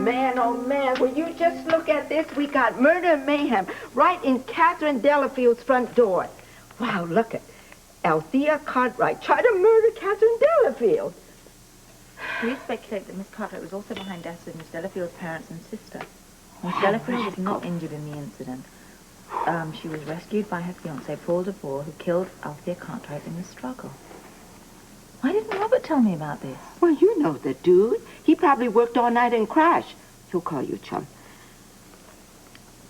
Man, oh man, will you just look at this? We got murder and mayhem right in Catherine Delafield's front door. Wow, look at Althea Cartwright tried to murder Catherine Delafield. We speculate that Miss Cartwright was also behind deaths with Miss Delafield's parents and sister. Miss Delafield was not injured in the incident. She was rescued by her fiancé, Paul DeVore, who killed Althea Cartwright in the struggle. Why didn't Robert tell me about this? Well, you know the dude. He probably worked all night and crashed. He'll call you, chum.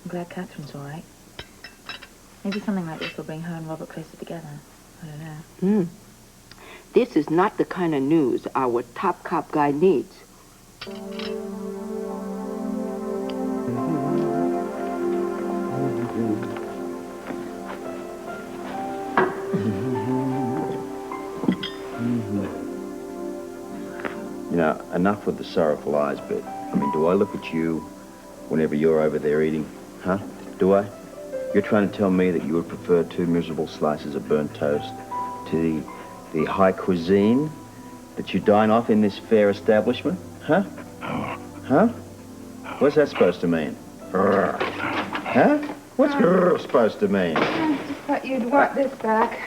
I'm glad Catherine's all right. Maybe something like this will bring her and Robert closer together. I don't know. This is not the kind of news our top cop guy needs. You know, enough with the sorrowful eyes bit. I mean, do I look at you whenever you're over there eating? Huh? Do I? You're trying to tell me that you would prefer 2 miserable slices of burnt toast to the high cuisine that you dine off in this fair establishment? Huh? Huh? What's that supposed to mean? Huh? What's supposed to mean? I just thought you'd want this back.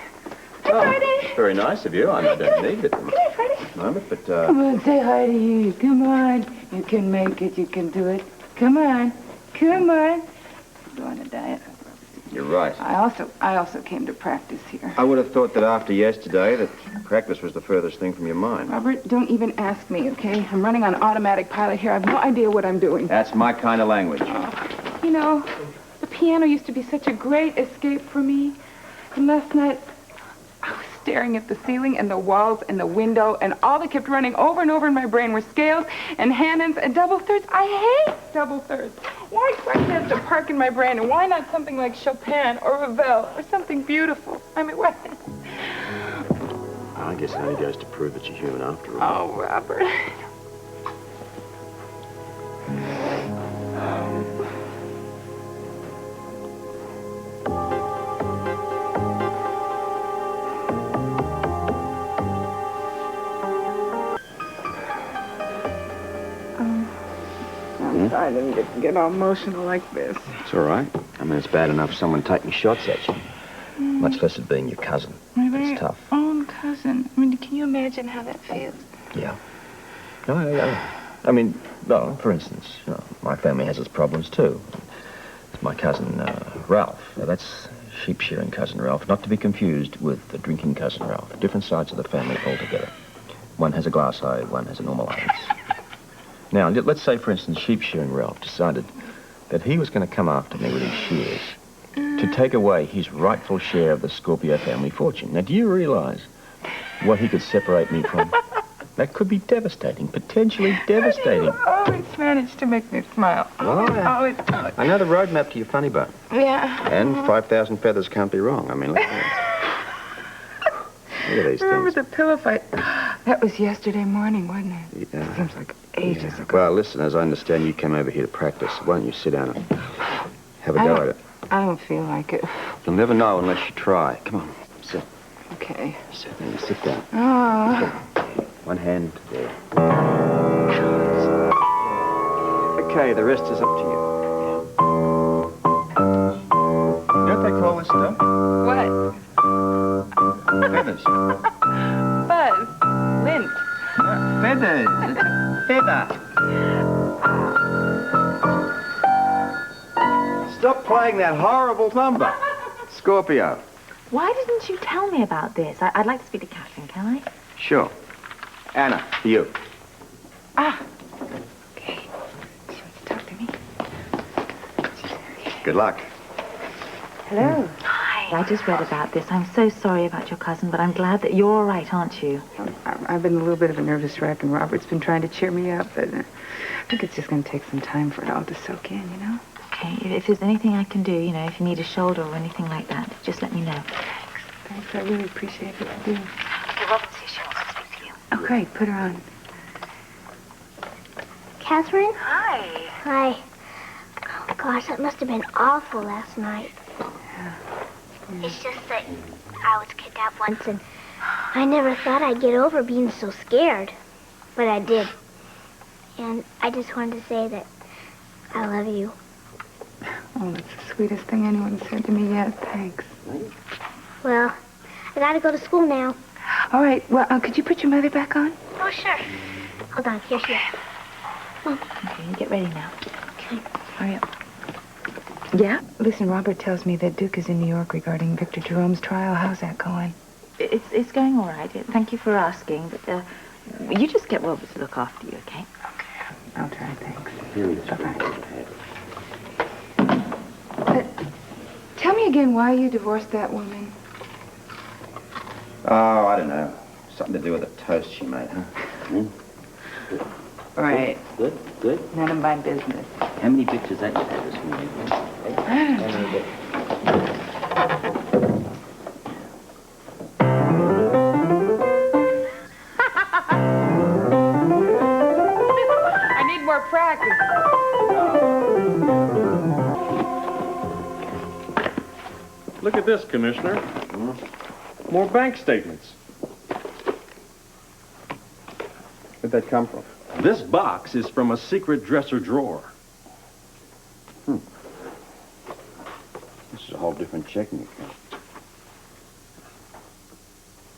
Hi, Freddie. Very nice of you. I don't need it. Come here, Freddie. Moment, but, Come on, say hi to you. Come on. You can make it. You can do it. Come on. Come on. Go on a diet. You're right. I also came to practice here. I would have thought that after yesterday that practice was the furthest thing from your mind. Robert, don't even ask me, okay? I'm running on automatic pilot here. I have no idea what I'm doing. That's my kind of language. You know, the piano used to be such a great escape for me. And last night, I was staring at the ceiling and the walls and the window, and all that kept running over and over in my brain were scales and Hannons and double thirds. I hate double thirds. Why does it have to park in my brain? And why not something like Chopin or Ravel or something beautiful? I mean, what? I guess it only goes to prove that you're human after all. Oh, Robert. I didn't get all emotional like this. It's all right. I mean, it's bad enough someone taking shots at you. Much less it being your cousin. My very It's tough. own cousin. I mean, can you imagine how that feels? Yeah. No, I mean, no, for instance, you know, my family has its problems too. It's my cousin, Ralph. Now, that's sheep-shearing cousin Ralph, not to be confused with the drinking cousin Ralph. Different sides of the family altogether. One has a glass eye, one has a normal eye. Now, let's say, for instance, sheep-shearing Ralph decided that he was going to come after me with his shears to take away his rightful share of the Scorpio family fortune. Now, do you realize what he could separate me from? That could be devastating, potentially devastating. You always manage to make me smile. Well, Always. I know the roadmap to your funny bone. Yeah. And 5,000 feathers can't be wrong. I mean, look at these Remember things. the pillow fight? That was yesterday morning, wasn't it? Yeah. Seems like ages ago. Well, listen, as I understand, you came over here to practice. Why don't you sit down and have a go at it? I don't feel like it. You'll never know unless you try. Come on, sit. Okay. Sit down. Oh. One hand there. Okay, the rest is up to you. You know what they call this stuff? What? Feathers. Buzz. Lint. No, feathers. Feather. Stop playing that horrible number. Scorpio. Why didn't you tell me about this? I'd like to speak to Catherine, can I? Sure. Anna, you. Ah. Okay. She wants to talk to me. Good luck. Hello. Hi. I just read about this. I'm so sorry about your cousin, but I'm glad that you're all right, aren't you? I've been a little bit of a nervous wreck, and Robert's been trying to cheer me up, but I think it's just going to take some time for it all to soak in, you know? Okay, if there's anything I can do, you know, if you need a shoulder or anything like that, just let me know. Thanks. I really appreciate it. I do. Okay, Robin's here. She wants to speak to you. Okay, put her on. Catherine? Hi. Hi. Oh, gosh, that must have been awful last night. Yeah. It's just that I was kidnapped once, and I never thought I'd get over being so scared. But I did. And I just wanted to say that I love you. Oh, that's the sweetest thing anyone said to me yet. Thanks. Well, I gotta go to school now. All right. Well, could you put your mother back on? Oh, sure. Hold on. Here she is. Okay, you get ready now. Okay. Hurry up. Yeah? Listen, Robert tells me that Duke is in New York regarding Victor Jerome's trial. How's that going? It's going all right. Thank you for asking, but you just get Robert to look after you, okay? I'll try, thanks. Bye-bye. Tell me again why you divorced that woman. Oh, I don't know. Something to do with the toast she made, huh? All right. Good, good. None of my business. How many pictures that you had this morning? I need more practice. Look at this, Commissioner. More bank statements. Where'd that come from? This box is from a secret dresser drawer. This is a whole different checking account.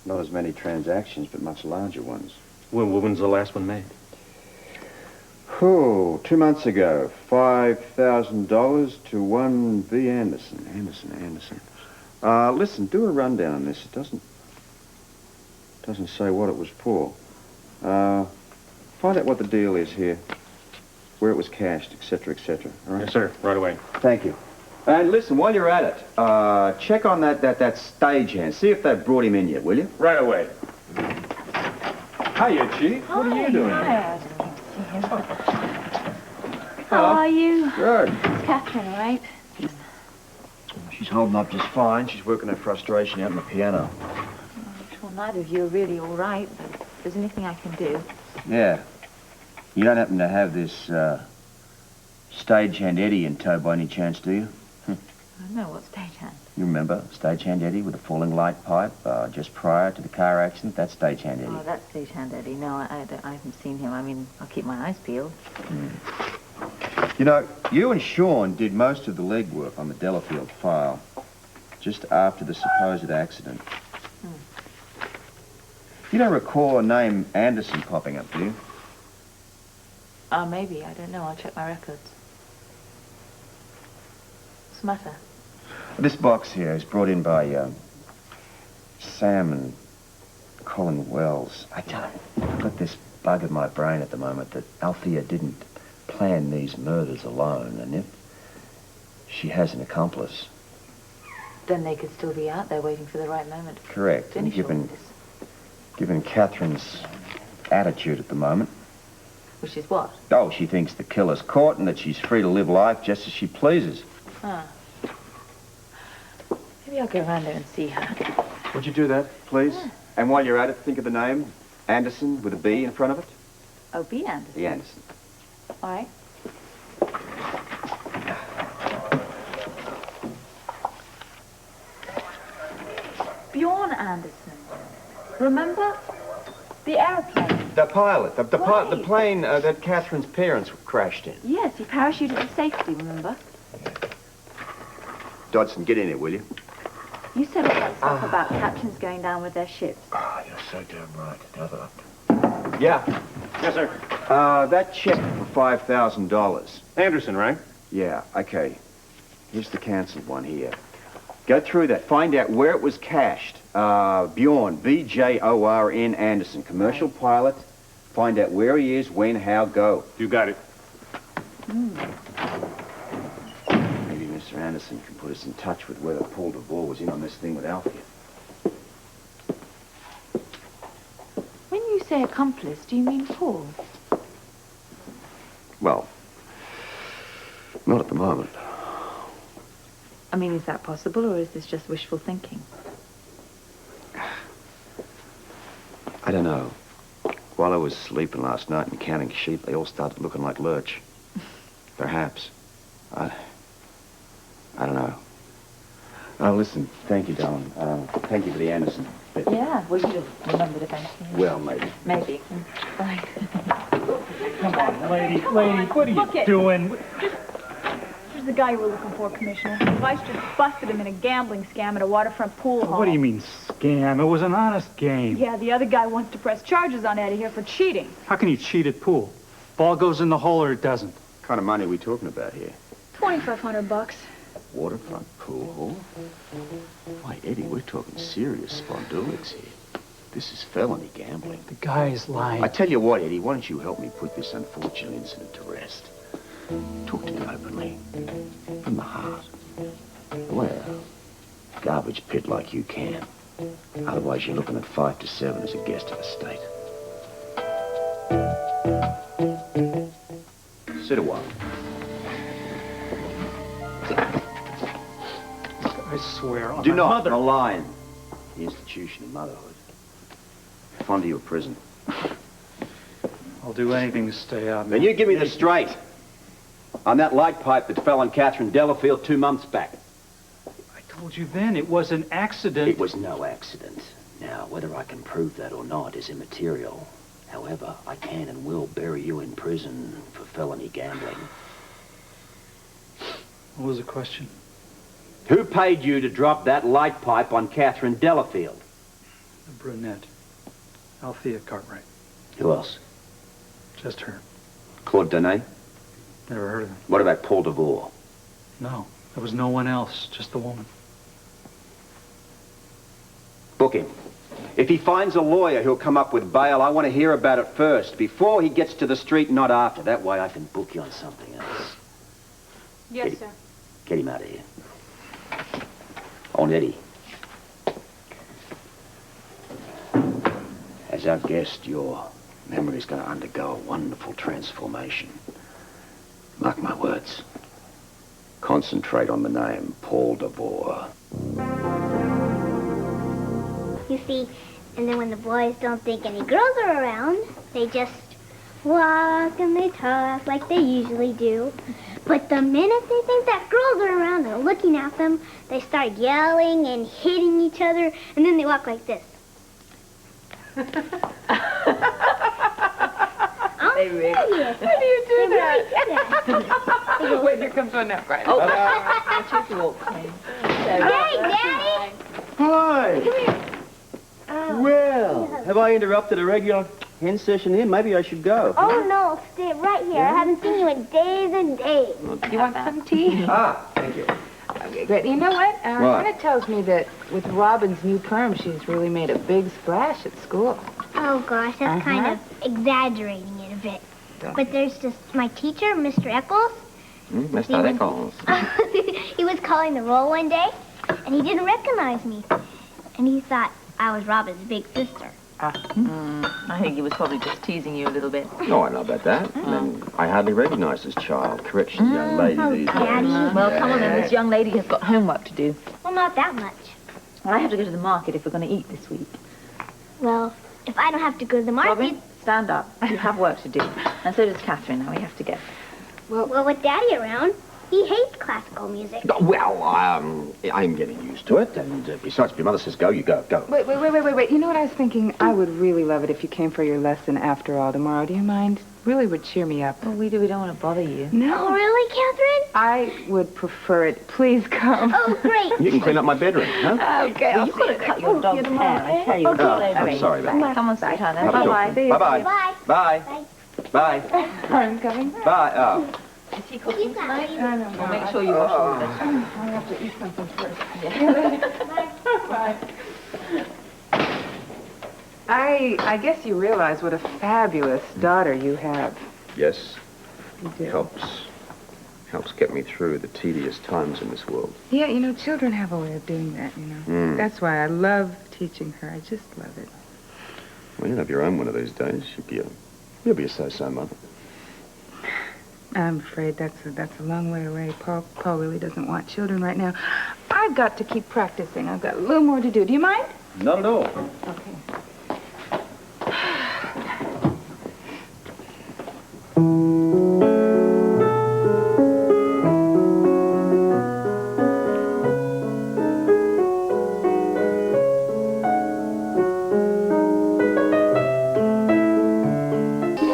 Not as many transactions, but much larger ones. When's the last one made? Oh, 2 months ago. $5,000 to one V. Anderson. Anderson. Listen, do a rundown on this. It doesn't say what it was for. Find out what the deal is here, where it was cashed, etc., etc. All right? Yes, sir. Right away. Thank you. And listen, while you're at it, check on that stagehand. See if they've brought him in yet, will you? Right away. Hiya, Chief. What are you doing? Hi, I just came to see him. How are you? Good. It's Catherine, all right? She's holding up just fine. She's working her frustration out on the piano. Well, neither of you are really all right, but if there's anything I can do. Yeah. You don't happen to have this stagehand Eddie in tow by any chance, do you? I don't know what's stagehand. You remember stagehand Eddie with a falling light pipe just prior to the car accident? That's stagehand Eddie. Oh, that's stagehand Eddie. No, I haven't seen him. I mean, I'll keep my eyes peeled. You know, you and Sean did most of the legwork on the Delafield file just after the supposed accident. You don't recall a name Anderson popping up, do you? Maybe. I don't know. I'll check my records. What's the matter? This box here is brought in by Sam and Colin Wells. I've got this bug in my brain at the moment that Althea didn't plan these murders alone, and if she has an accomplice. Then they could still be out there waiting for the right moment. Correct. And Finish all of this. given Catherine's attitude at the moment. Which is what? Oh, she thinks the killer's caught and that she's free to live life just as she pleases. Ah. Maybe I'll go around there and see her. Would you do that, please? Yeah. And while you're at it, think of the name. Anderson with a B in front of it. Oh, B. Anderson. The Anderson. All right. Bjorn Anderson. Remember? The airplane. The pilot. The Right. plane that Catherine's parents crashed in. Yes, he parachuted to safety, remember? Dodson, get in here, will you? You said all that stuff about captains going down with their ships. Ah, you're so damn right. Yeah. Yes, sir. That check for $5,000. Anderson, right? Yeah, okay. Here's the canceled one here. Go through that. Find out where it was cashed. Bjorn, B-J-O-R-N Anderson, commercial pilot. Find out where he is, when, how, go. You got it. Maybe Mr. Anderson can put us in touch with whether Paul DeVore was in on this thing with Althea. When you say accomplice, do you mean Paul? Well, not at the moment. I mean, is that possible, or is this just wishful thinking? I don't know. While I was sleeping last night and counting sheep, they all started looking like lurch. Perhaps. I don't know. Listen, thank you, darling. Thank you for the Anderson bit. Yeah, well, you'd have remembered eventually. Well, maybe. Maybe. Bye. Come on, lady, what are you doing? Here's the guy you were looking for, Commissioner. The vice just busted him in a gambling scam at a waterfront pool hall. What do you mean, scam? It was an honest game. Yeah, the other guy wants to press charges on Eddie here for cheating. How can you cheat at pool? Ball goes in the hole or it doesn't. What kind of money are we talking about here? $2,500. Waterfront pool hall? Why, Eddie, we're talking serious spondulics here. This is felony gambling. The guy is lying. I tell you what, Eddie, why don't you help me put this unfortunate incident to rest? Talk to me openly. From the heart. Well, garbage pit like you can. Otherwise, you're looking at 5 to 7 as a guest of the state. Sit a while. I swear on Do my not mother. malign the institution of motherhood. Fond of your prison. I'll do anything to stay out. Then you give me the straight on that light pipe that fell on Catherine Delafield 2 months back. I told you then it was an accident. It was no accident. Now, whether I can prove that or not is immaterial. However, I can and will bury you in prison for felony gambling. What was the question? Who paid you to drop that light pipe on Catherine Delafield? The brunette. Althea Cartwright. Who else? Just her. Claude Danet? Never heard of him. What about Paul DeVore? No, there was no one else, just the woman. Book him. If he finds a lawyer who'll come up with bail, I want to hear about it first, before he gets to the street, not after. That way I can book you on something else. Yes, sir. Get him out of here. On Eddie. As our guest, your memory's going to undergo a wonderful transformation. Mark my words. Concentrate on the name Paul DeVore. You see, and then when the boys don't think any girls are around, they just walk and they talk like they usually do. But the minute they think that girls are around and looking at them, they start yelling and hitting each other, and then they walk like this. They really. How do you do They that? really do that. Wait, here comes one now, right? Oh, choose the walk. Hey, Daddy! Hi. Come here. Well, have I interrupted a regular hen session here? Maybe I should go. Oh, no, stay right here. I haven't seen you in days and days. You want some tea? Ah, thank you. Okay, great. You know what? Hannah tells me that with Robin's new perm, she's really made a big splash at school. Oh, gosh, that's kind of exaggerating it a bit. But there's just my teacher, Mr. Eccles. Mr. Eccles. He was calling the roll one day, and he didn't recognize me. And he thought I was Robin's big sister. I think he was probably just teasing you a little bit. No, I know about that. And then I hardly recognize this child. Corrections, young lady these days. Daddy. Well, come on then, this young lady has got homework to do. Well, not that much. I have to go to the market if we're going to eat this week. Well, if I don't have to go to the market... Robin, stand up. You have work to do. And so does Catherine. Now we have to go. Well, with Daddy around, he hates classical music. Well, I'm getting used to it. And besides, if your mother says go, you go. Go. Wait. You know what I was thinking? I would really love it if you came for your lesson after all tomorrow. Do you mind? Really would cheer me up. Well, we don't want to bother you. Oh, No. really, Catherine? I would prefer it. Please come. Oh, great. You can clean up my bedroom, huh? Okay, Well, you've got to cut your dog's hair. I tell you. Okay. I'm sorry about that. Come on, sweetheart. Have a Bye-bye. good one. Bye-bye. Bye. Bye. Bye. Bye. I'm coming. Bye. Oh. Is he cooking tonight? I don't know. Well, make sure you wash all the vegetables. I'll have to eat something first. Bye. I guess you realize what a fabulous daughter you have. Yes. You do. Helps get me through the tedious times in this world. Yeah, you know, children have a way of doing that, you know. That's why I love teaching her. I just love it. Well, you'll have your own one of these days. You'll be a so-so mother. I'm afraid that's a long way away. Paul really doesn't want children right now. I've got to keep practicing. I've got a little more to do. Do you mind? Not at all. Okay.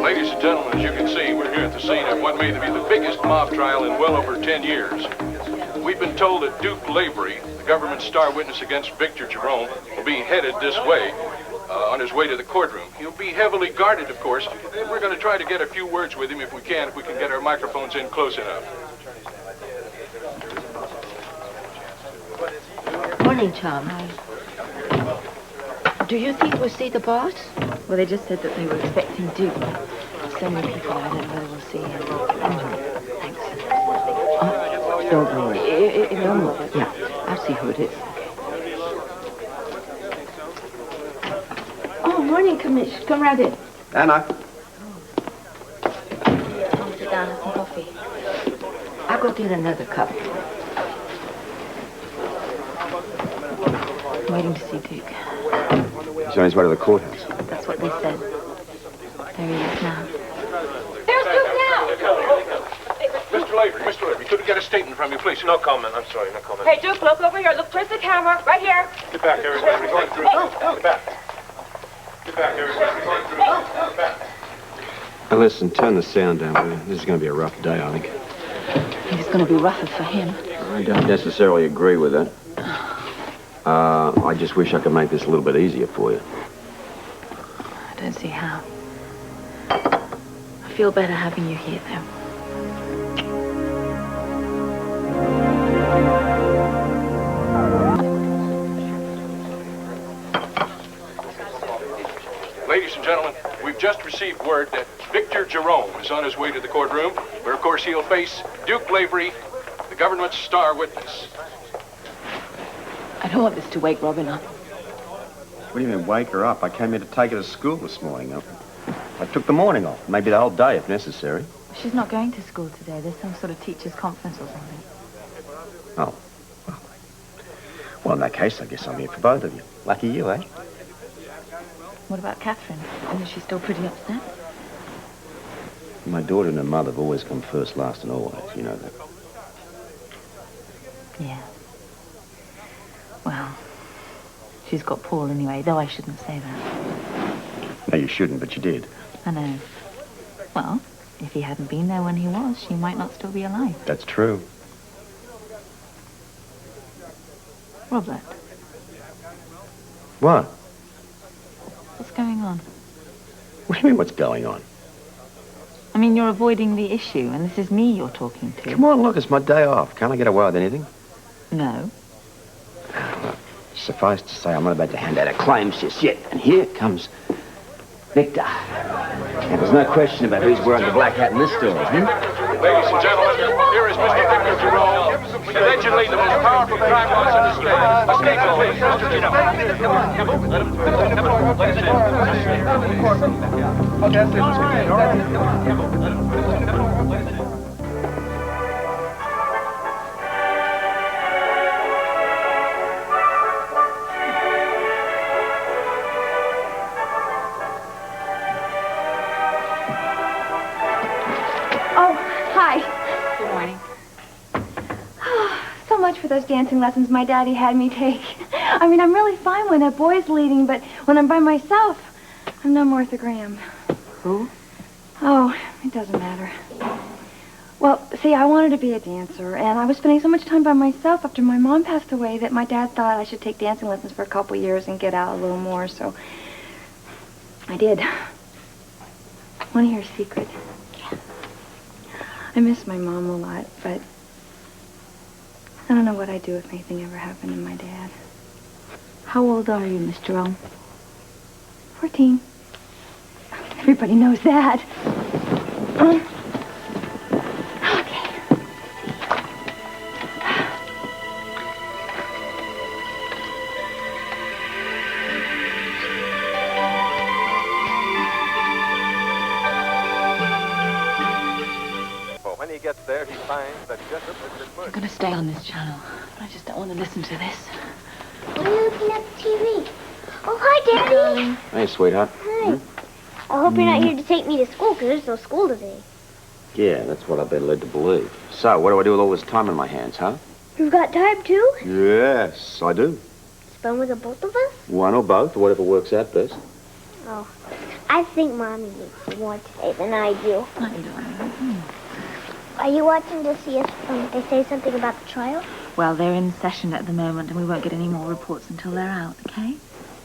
Ladies and gentlemen, as you the biggest mob trial in well over 10 years. We've been told that Duke Lavery, the government's star witness against Victor Jerome, will be headed this way, on his way to the courtroom. He'll be heavily guarded, of course. We're going to try to get a few words with him if we can get our microphones in close enough. Morning, Tom. Do you think we'll see the boss? Well, they just said that they were expecting Duke. So many people, I don't know whether we'll see him. Thanks. Don't worry. Don't worry. Yeah, I'll see who it is. Oh, morning, Commish. Come right in. Anna. I'll sit down and have some coffee. I'll go get another cup. I'm waiting to see Duke. He's on his way to the courthouse. That's what they said. There he is now. There's Duke now! Mr. Lavery, couldn't get a statement from you, please. No comment. I'm sorry, no comment. Hey, Duke, look over here. Look towards the camera. Right here. Get back, everybody. We're going through. Get back. Get back, everybody. We're going through. Get back. Now listen, turn the sound down, will you? This is going to be a rough day, I think. It's going to be rougher for him. I don't necessarily agree with that. I just wish I could make this a little bit easier for you. I don't see how. I feel better having you here, though. Ladies and gentlemen, we've just received word that Victor Jerome is on his way to the courtroom, where, of course, he'll face Duke Lavery, the government's star witness. I don't want this to wake Robin up. What do you mean, wake her up? I came here to take her to school this morning. I took the morning off, maybe the whole day if necessary. She's not going to school today. There's some sort of teacher's conference or something. Oh. Well, in that case, I guess I'm here for both of you. Lucky you, eh? What about Catherine? Is she still pretty upset? My daughter and her mother have always come first, last, and always. You know that. Yeah. Well, she's got Paul anyway, though I shouldn't say that. No, you shouldn't, but you did. I know. Well, if he hadn't been there when he was, she might not still be alive. That's true. Robert. What? What's going on? What do you mean, what's going on? I mean, you're avoiding the issue, and this is me you're talking to. Come on, look, it's my day off. Can't I get away with anything? No. Well, suffice to say, I'm not about to hand out a claims just yet. And here comes Victor. And there's no question about who's wearing the black hat in this story, Ladies and gentlemen, here is Mr. Victor Jerome, allegedly the most powerful crime boss in the state. A statement, please, Mr. Oh, hi. Good morning. So much for those dancing lessons my daddy had me take. I mean, I'm really fine when a boy's leading, but when I'm by myself, I'm no Martha Graham. Who? Oh, it doesn't matter. Well, see, I wanted to be a dancer, and I was spending so much time by myself after my mom passed away that my dad thought I should take dancing lessons for a couple years and get out a little more, so I did. Want to hear a secret? I miss my mom a lot, but I don't know what I'd do if anything ever happened to my dad. How old are you, Miss Jerome? 14. Everybody knows that. Okay. When he gets there, he finds that Jessup has been I'm murdered. going to stay on this channel, but I just don't want to listen to this. Why are you looking at the TV? Oh, hi, Daddy. Hey, sweetheart. Hi. I hope you're not here to take me to school, because there's no school today. Yeah, that's what I've been led to believe. So, what do I do with all this time in my hands, huh? You've got time, too? Yes, I do. Spend with the both of us? One or both, whatever works out best. Oh, I think Mommy needs more today than I do. Are you watching to see if they say something about the trial? Well, they're in session at the moment, and we won't get any more reports until they're out, okay?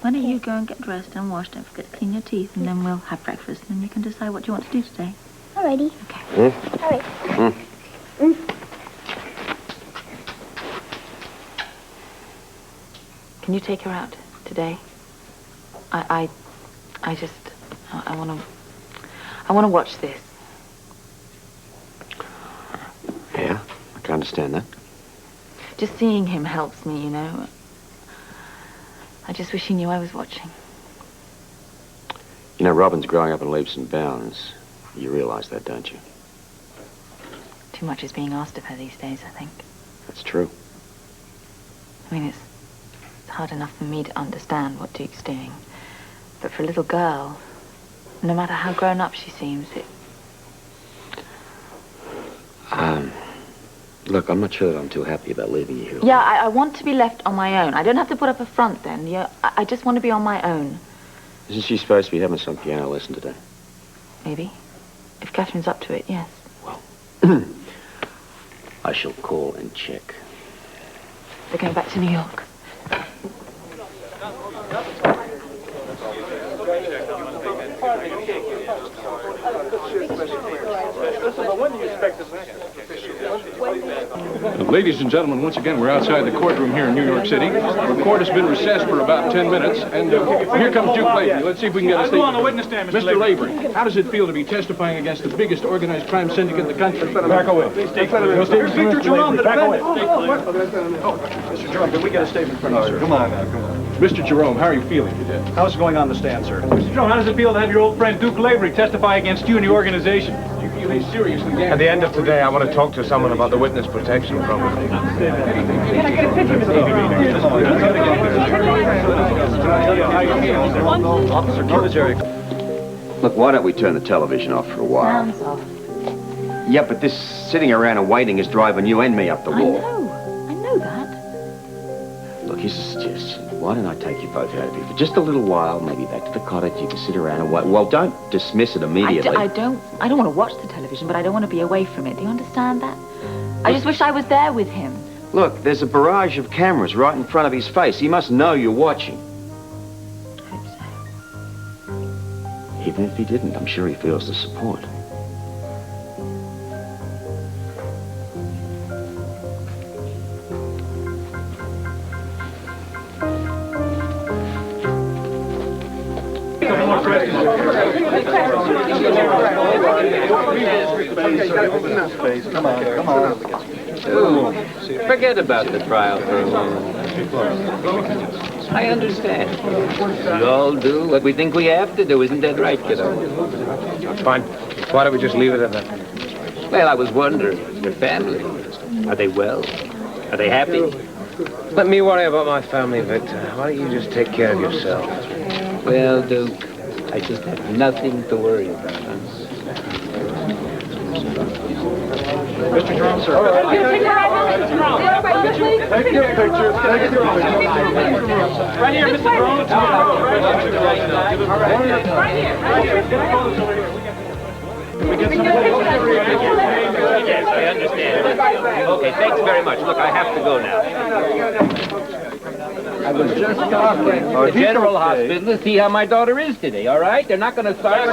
Why don't you go and get dressed and washed? Don't forget to clean your teeth, and then we'll have breakfast, and then you can decide what you want to do today. Alrighty. Okay. All right. Can you take her out today? I want to watch this. Yeah, I can understand that. Just seeing him helps me, you know. I just wish he knew I was watching. You know, Robin's growing up in leaps and bounds. You realize that, don't you? Too much is being asked of her these days, I think. That's true. I mean, it's hard enough for me to understand what Duke's doing. But for a little girl, no matter how grown up she seems, it... Look, I'm not sure that I'm too happy about leaving you here. Yeah, I want to be left on my own. I don't have to put up a front then. Yeah, I just want to be on my own. Isn't she supposed to be having some piano lesson today? Maybe. If Catherine's up to it, yes. Well, I shall call and check. They're going back to New York. Ladies and gentlemen, once again, we're outside the courtroom here in New York City. The court has been recessed for about 10 minutes, and here comes Duke Lavery. Let's see if we can get a statement. on the witness stand, Mr. Lavery, how does it feel to be testifying against the biggest organized crime syndicate in the country? Back away. Victor Jerome, the defendant. Mr. Jerome, can we get a statement from you, sir? Come on now, come on. Mr. Jerome, how are you feeling today? How's it going on the stand, sir? Mr. Jerome, how does it feel to have your old friend Duke Lavery testify against you and the organization? Do you feel he's seriously damaged? At the end of today, I want to talk to someone about the witness protection program. Officer Military. Look, why don't we turn the television off for a while? Sounds off. Yeah, but this sitting around and waiting is driving you and me up the wall. I know that. Look, here's a suggestion. Why don't I take you both out of here for just a little while, maybe back to the cottage. You can sit around and wait. Well, don't dismiss it immediately. I don't want to watch the television, but I don't want to be away from it. Do you understand that? I just wish I was there with him. Look, there's a barrage of cameras right in front of his face. He must know you're watching. I hope so. Even if he didn't, I'm sure he feels the support. Come on. Forget about the trial for a moment. I understand. We all do what we think we have to do. Isn't that right, kiddo? Fine. Why don't we just leave it at that? Well, I was wondering, your family, are they well? Are they happy? Let me worry about my family, Victor. Why don't you just take care of yourself? Well, Duke, I just have nothing to worry about. Huh? Mr. Jerome, sir. Take your pictures. Take your pictures. Right here, Mr. Jerome. Yes, I understand. Okay, thanks very much. Look, I have to go now. I was just talking to the General Hospital to see how my daughter is today, all right? They're not going to start...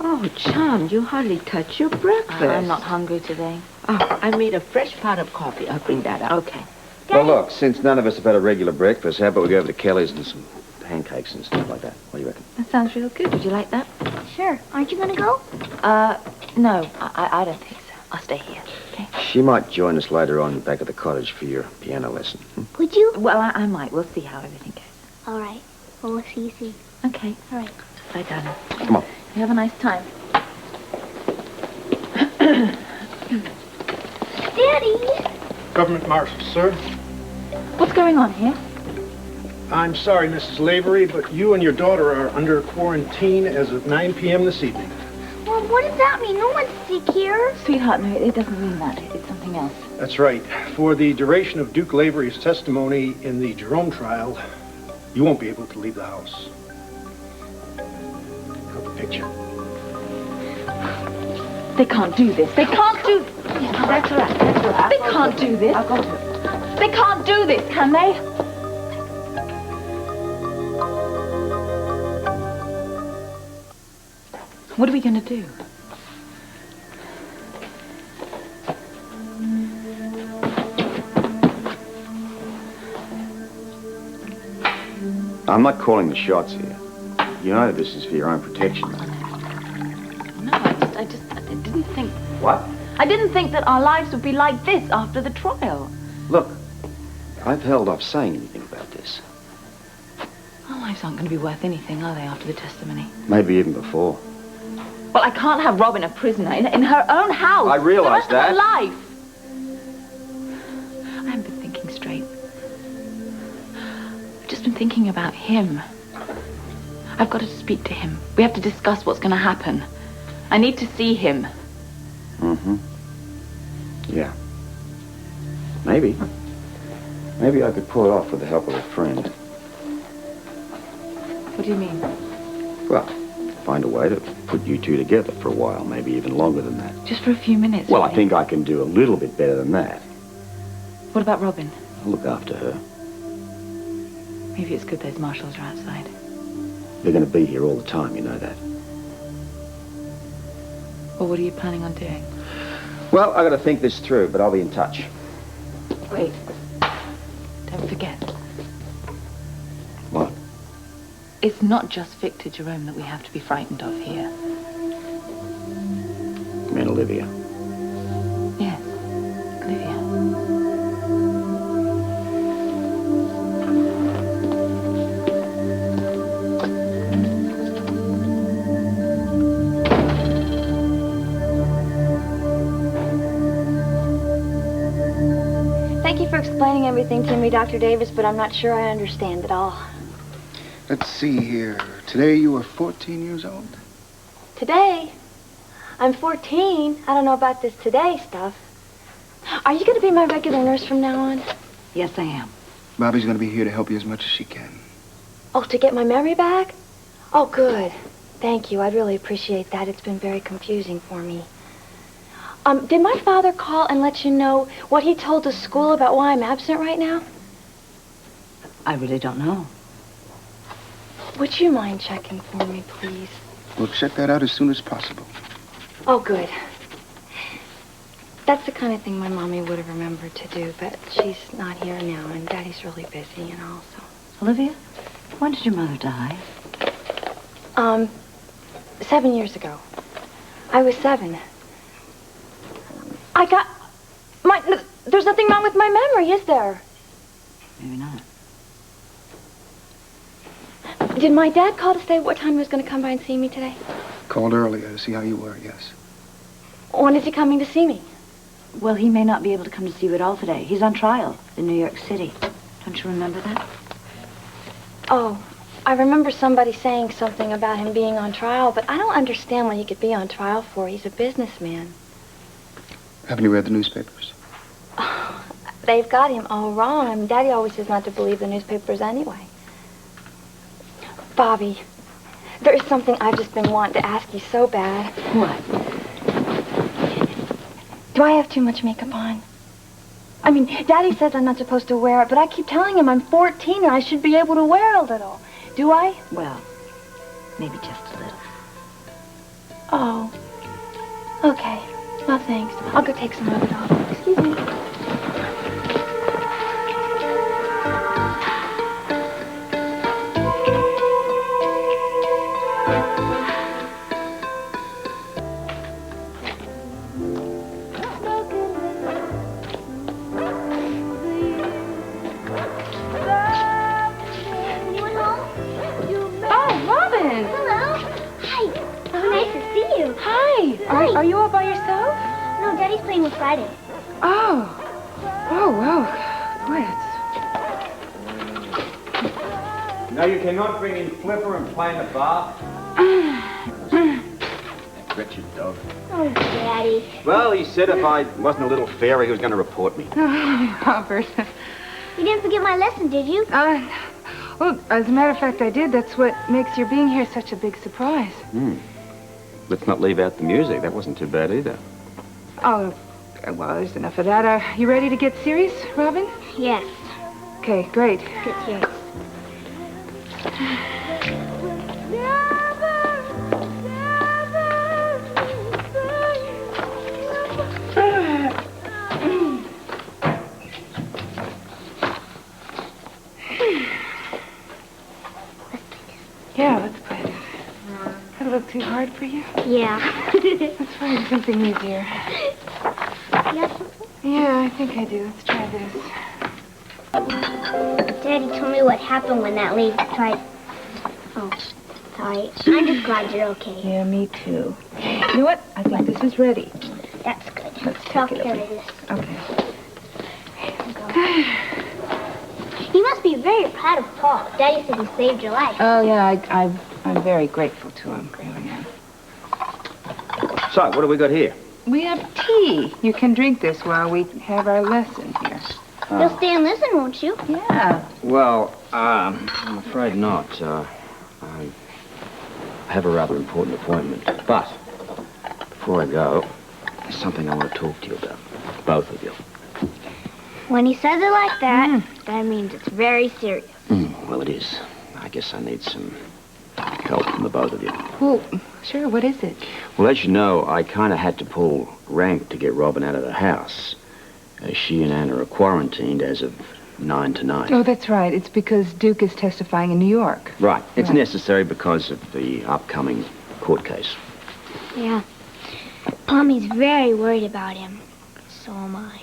Oh, John, you hardly touch your breakfast. I'm not hungry today. Oh, I made a fresh pot of coffee. I'll bring that up. Okay. Well, look, since none of us have had a regular breakfast, how about we go over to Kelly's and some pancakes and stuff like that? What do you reckon? That sounds real good. Would you like that? Sure. Aren't you gonna go? No, I don't think so. I'll stay here, okay? She might join us later on back at the cottage for your piano lesson. Would you? Well, I might. We'll see how everything goes. All right. Well, we'll see you soon. Okay. All right. Bye, darling. Come on. You have a nice time. Daddy! Government Marshal, sir. What's going on here? I'm sorry, Mrs. Lavery, but you and your daughter are under quarantine as of 9 p.m. this evening. Well, what does that mean? No one's sick here. Sweetheart, no, it doesn't mean that. It's something else. That's right. For the duration of Duke Lavery's testimony in the Jerome trial, You won't be able to leave the house. Got the picture. They can't do this. They can't do... That's all right. That's all right. They can't do this. I'll go to it. They can't do this, can they? What are we going to do? I'm not calling the shots here. You know this is for your own protection. No, I didn't think... What? I didn't think that our lives would be like this after the trial. Look, I've held off saying anything about this. Our lives aren't going to be worth anything, are they, after the testimony? Maybe even before. Well, I can't have Robin a prisoner in her own house. I realise the rest that. of her life. I haven't been thinking straight. I've just been thinking about him. I've got to speak to him. We have to discuss what's going to happen. I need to see him. Mm-hmm. Yeah. Maybe. Maybe I could pull it off with the help of a friend. What do you mean? Well, find a way to put you two together for a while, maybe even longer than that. Just for a few minutes. Well, I really? think I can do a little bit better than that. What about Robin? I'll look after her. Maybe it's good those marshals are outside. They're going to be here all the time, you know that. Well, what are you planning on doing? Well, I got to think this through, but I'll be in touch. Wait. Don't forget. What? It's not just Victor Jerome that we have to be frightened of here. You mean Olivia? Yes, Olivia. Thank you for explaining everything to me, Dr. Davis, but I'm not sure I understand it all. Let's see here. Today you were 14 years old? Today? I'm 14. I don't know about this today stuff. Are you going to be my regular nurse from now on? Yes, I am. Bobby's going to be here to help you as much as she can. Oh, to get my memory back? Oh, good. Thank you. I'd really appreciate that. It's been very confusing for me. Did my father call and let you know what he told the school about why I'm absent right now? I really don't know. Would you mind checking for me, please? We'll check that out as soon as possible. Oh, good. That's the kind of thing my mommy would have remembered to do, but she's not here now, and Daddy's really busy and all, so... Olivia, when did your mother die? 7 years ago. I was 7. I got... There's nothing wrong with my memory, is there? Maybe not. Did my dad call to say what time he was going to come by and see me today? Called earlier to see how you were, yes. When is he coming to see me? Well, he may not be able to come to see you at all today. He's on trial in New York City. Don't you remember that? Oh, I remember somebody saying something about him being on trial, but I don't understand what he could be on trial for. He's a businessman. Haven't you read the newspapers? Oh, they've got him all wrong. I mean, Daddy always says not to believe the newspapers anyway. Bobby, there is something I've just been wanting to ask you so bad. What? Do I have too much makeup on? I mean, Daddy says I'm not supposed to wear it, but I keep telling him I'm 14 and I should be able to wear a little. Do I? Well, maybe just a little. Oh. Okay. No, thanks. I'll go take some of it off. Excuse me. Are you all by yourself? No, Daddy's playing with Friday. Oh. Oh, wow. Boy, No, you cannot bring in Flipper and play in the bar. Wretched dog. Oh, Daddy. Well, he said if I wasn't a little fairy, he was going to report me. Oh, Robert. You didn't forget my lesson, did you? Well, as a matter of fact, I did. That's what makes your being here such a big surprise. Let's not leave out the music. That wasn't too bad either. Oh, well, there's enough of that. Are you ready to get serious, Robin? Yes. Okay, great. Get serious. Yeah, let's play this. That a little too hard for you? Yeah. Let's find something easier. Yes. Yeah, I think I do. Let's try this. Daddy told me what happened when that lady tried... Oh, sorry. I'm just glad you're okay. Yeah, me too. You know what? I think this is ready. That's good. Let's Talk take it care over. of this. Okay. You must be very proud of Paul. Daddy said he saved your life. Oh, yeah, I'm very grateful to him. Really am. So, what do we got here? We have tea. You can drink this while we have our lesson here. You'll stay and listen, won't you? Yeah. Well, I'm afraid not. I have a rather important appointment. But, before I go, there's something I want to talk to you about. Both of you. When he says it like that, that means it's very serious. Well, it is. I guess I need some help from the both of you. Well, sure, what is it? Well, as you know, I kind of had to pull rank to get Robin out of the house. She and Anna are quarantined as of 9 tonight. Oh, that's right. It's because Duke is testifying in New York. Right. It's Right. necessary because of the upcoming court case. Yeah. Mommy's very worried about him. So am I.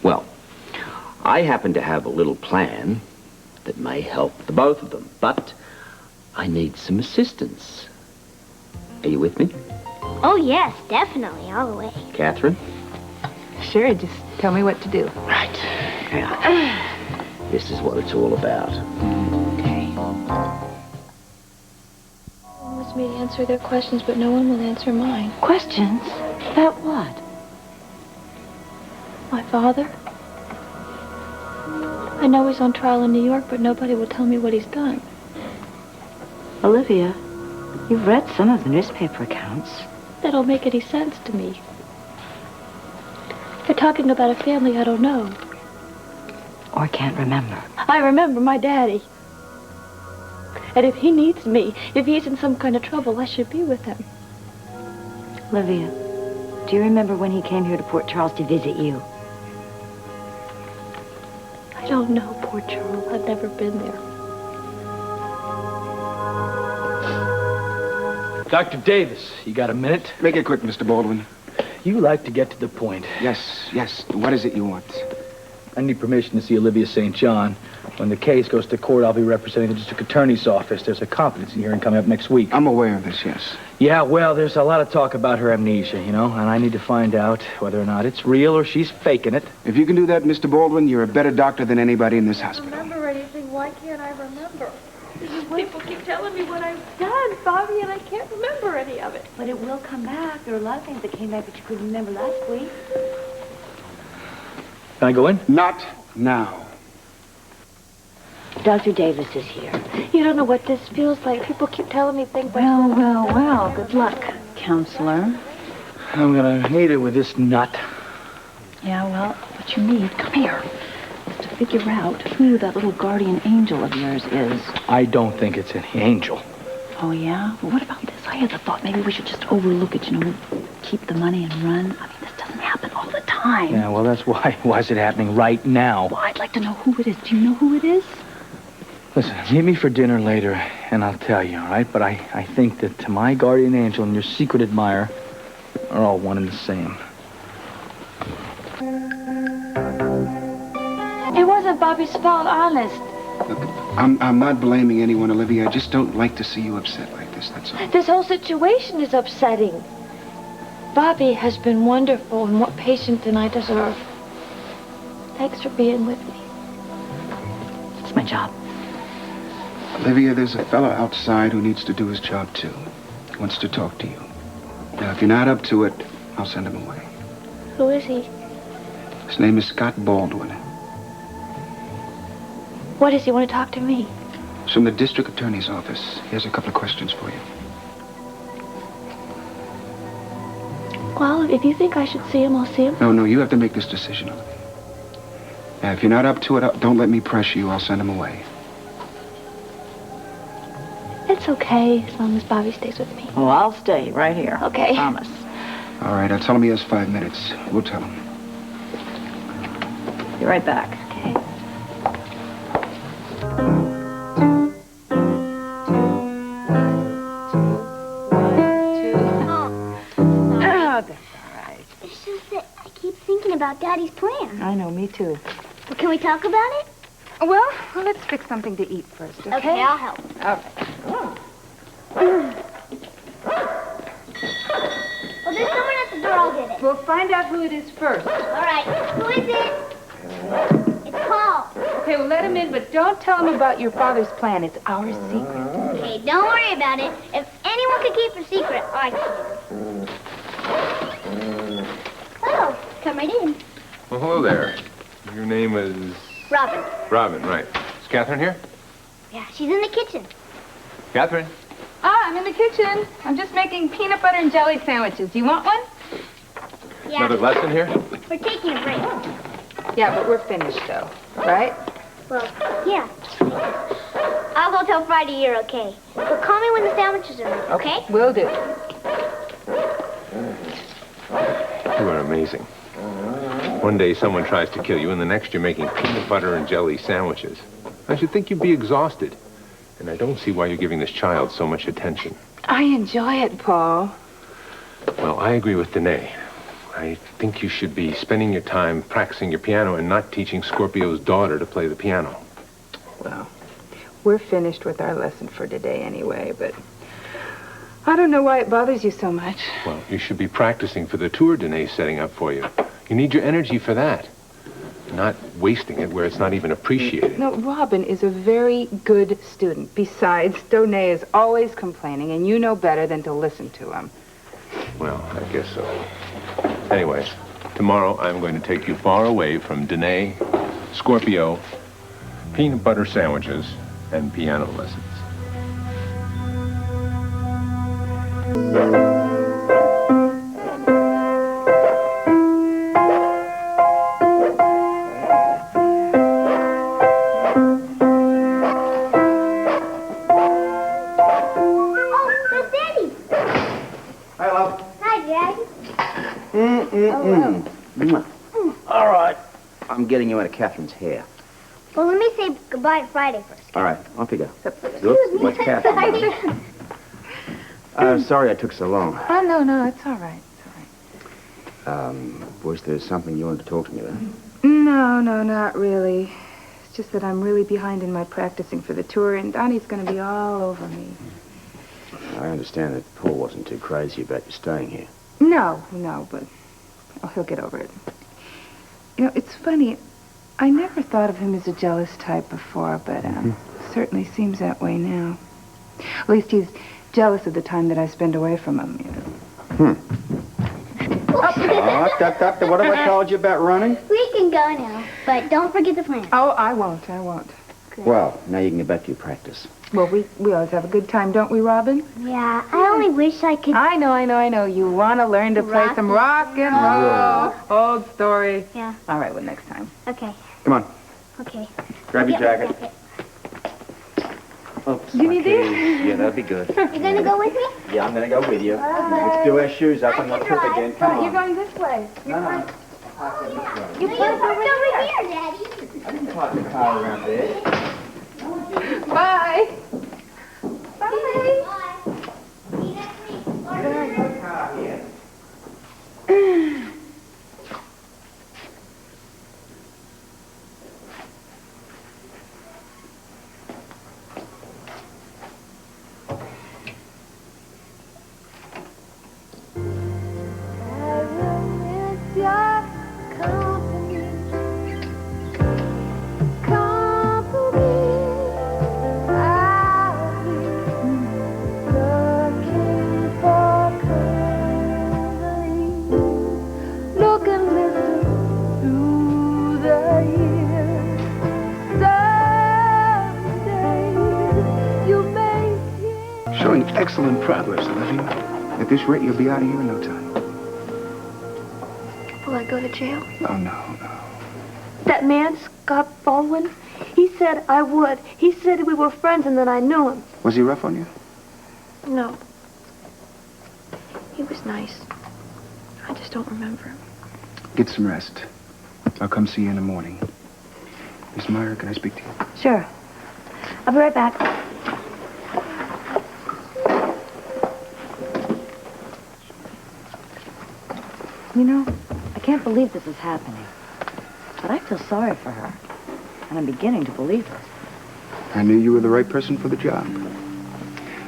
Well, I happen to have a little plan that may help the both of them, but I need some assistance. Are you with me? Oh, yes, definitely, all the way. Catherine? Sure, just tell me what to do. Right. Yeah. This is what it's all about. Okay. Everyone wants me to answer their questions, but no one will answer mine. Questions? About what? My father? I know he's on trial in New York, but nobody will tell me what he's done. Olivia, you've read some of the newspaper accounts. That don't make any sense to me. They're talking about a family I don't know. Or can't remember. I remember my daddy. And if he needs me, if he's in some kind of trouble, I should be with him. Olivia, do you remember when he came here to Port Charles to visit you? I don't know, poor Charles. I've never been there. Dr. Davis, you got a minute? Make it quick, Mr. Baldwin. You like to get to the point. Yes. What is it you want? I need permission to see Olivia St. John. When the case goes to court, I'll be representing the district attorney's office. There's a competency hearing coming up next week. I'm aware of this, yes. Yeah, well, there's a lot of talk about her amnesia, you know, and I need to find out whether or not it's real or she's faking it. If you can do that, Mr. Baldwin, you're a better doctor than anybody in this hospital. Remember anything? Why can't I remember? People keep telling me what I've done, Bobby, and I can't remember any of it. But it will come back. There are a lot of things that came back that you couldn't remember last week. Can I go in? Not now. Dr. Davis is here. You don't know what this feels like. People keep telling me things like... Well, good luck, counselor. I'm gonna need it with this nut. Yeah, well, what you need, come here, is to figure out who that little guardian angel of yours is. I don't think it's an angel. Oh, yeah? Well, what about this? I had the thought maybe we should just overlook it, you know, keep the money and run. I mean, this doesn't happen all the time. Yeah, well, that's why. Why is it happening right now? Well, I'd like to know who it is. Do you know who it is? Listen, meet me for dinner later, and I'll tell you, all right? But I think that my guardian angel and your secret admirer are all one and the same. It wasn't Bobby's fault, honest. Look, I'm not blaming anyone, Olivia. I just don't like to see you upset like this, that's all. This whole situation is upsetting. Bobby has been wonderful and more patient than I deserve. Thanks for being with me. It's my job. Olivia, there's a fellow outside who needs to do his job, too. He wants to talk to you. Now, if you're not up to it, I'll send him away. Who is he? His name is Scott Baldwin. What does he want to talk to me? It's from the district attorney's office. He has a couple of questions for you. Well, if you think I should see him, I'll see him. No, you have to make this decision, Olivia. Now, if you're not up to it, don't let me pressure you. I'll send him away. It's okay, as long as Bobby stays with me. Oh, I'll stay right here. Okay. Promise. All right, I'll tell him he has 5 minutes. We'll tell him. Be right back. Okay. It's just that I keep thinking about Daddy's plan. I know, me too. Well, can we talk about it? Well, let's fix something to eat first, okay? Okay, I'll help. All right. Well, there's someone at the door. I'll get it. We'll find out who it is first. All right. Who is it? It's Paul. Okay, we'll let him in, but don't tell him about your father's plan. It's our secret. Okay, don't worry about it. If anyone could keep a secret, I can. Oh, come right in. Well, hello there. Your name is... Robin. Robin, right. Is Catherine here? Yeah, she's in the kitchen. Catherine? Ah, I'm in the kitchen. I'm just making peanut butter and jelly sandwiches. Do you want one? Yeah. Another lesson here? We're taking a break. Yeah, but we're finished, though. Right? Well, yeah. I'll go tell Friday you're okay. But call me when the sandwiches are ready, okay? Will do. You are amazing. One day someone tries to kill you, and the next you're making peanut butter and jelly sandwiches. I should think you'd be exhausted. And I don't see why you're giving this child so much attention. I enjoy it, Paul. Well, I agree with Danae. I think you should be spending your time practicing your piano and not teaching Scorpio's daughter to play the piano. Well, we're finished with our lesson for today anyway, but I don't know why it bothers you so much. Well, you should be practicing for the tour Danae's setting up for you. You need your energy for that. Not wasting it where it's not even appreciated. No, Robin is a very good student. Besides, Danae is always complaining, and you know better than to listen to him. Well, I guess so. Anyways, tomorrow I'm going to take you far away from Danae, Scorpio, peanut butter sandwiches, and piano lessons. All right. I'm getting you out of Catherine's hair. Well, let me say goodbye Friday first. All right, off you go. Excuse Oops, me. what's Catherine? Sorry I took so long. Oh, no, it's all right. Was there something you wanted to talk to me about? No, not really. It's just that I'm really behind in my practicing for the tour, and Donnie's going to be all over me. I understand that Paul wasn't too crazy about you staying here. No, but he'll get over it. You know, it's funny. I never thought of him as a jealous type before, but certainly seems that way now. At least he's jealous of the time that I spend away from him, you know. What have I told you about running? We can go now, but don't forget the plan. Oh, I won't. Good. Well, now you can get back to your practice. Well, we always have a good time, don't we, Robin? Yeah, I only wish I could... I know. You want to learn to play some rock and roll. Old story. Yeah. All right, well, next time. Okay. Come on. Okay. Grab your jacket. Oops, You need these? Yeah, that'd be good. You gonna go with me? Yeah, I'm gonna go with you. Let's do our shoes up and not trip again. Come You're on. going this way. No. You parked over here, Daddy. I didn't park the car around there. Bye. Bye. See you next week. Car here. Showing excellent progress, Olivia. At this rate, you'll be out of here in no time. Will I go to jail? Oh, no. That man, Scott Baldwin, he said I would. He said we were friends and that I knew him. Was he rough on you? No. He was nice. I just don't remember him. Get some rest. I'll come see you in the morning. Miss Meyer, can I speak to you? Sure. I'll be right back. You know, I can't believe this is happening. But I feel sorry for her. And I'm beginning to believe her. I knew you were the right person for the job.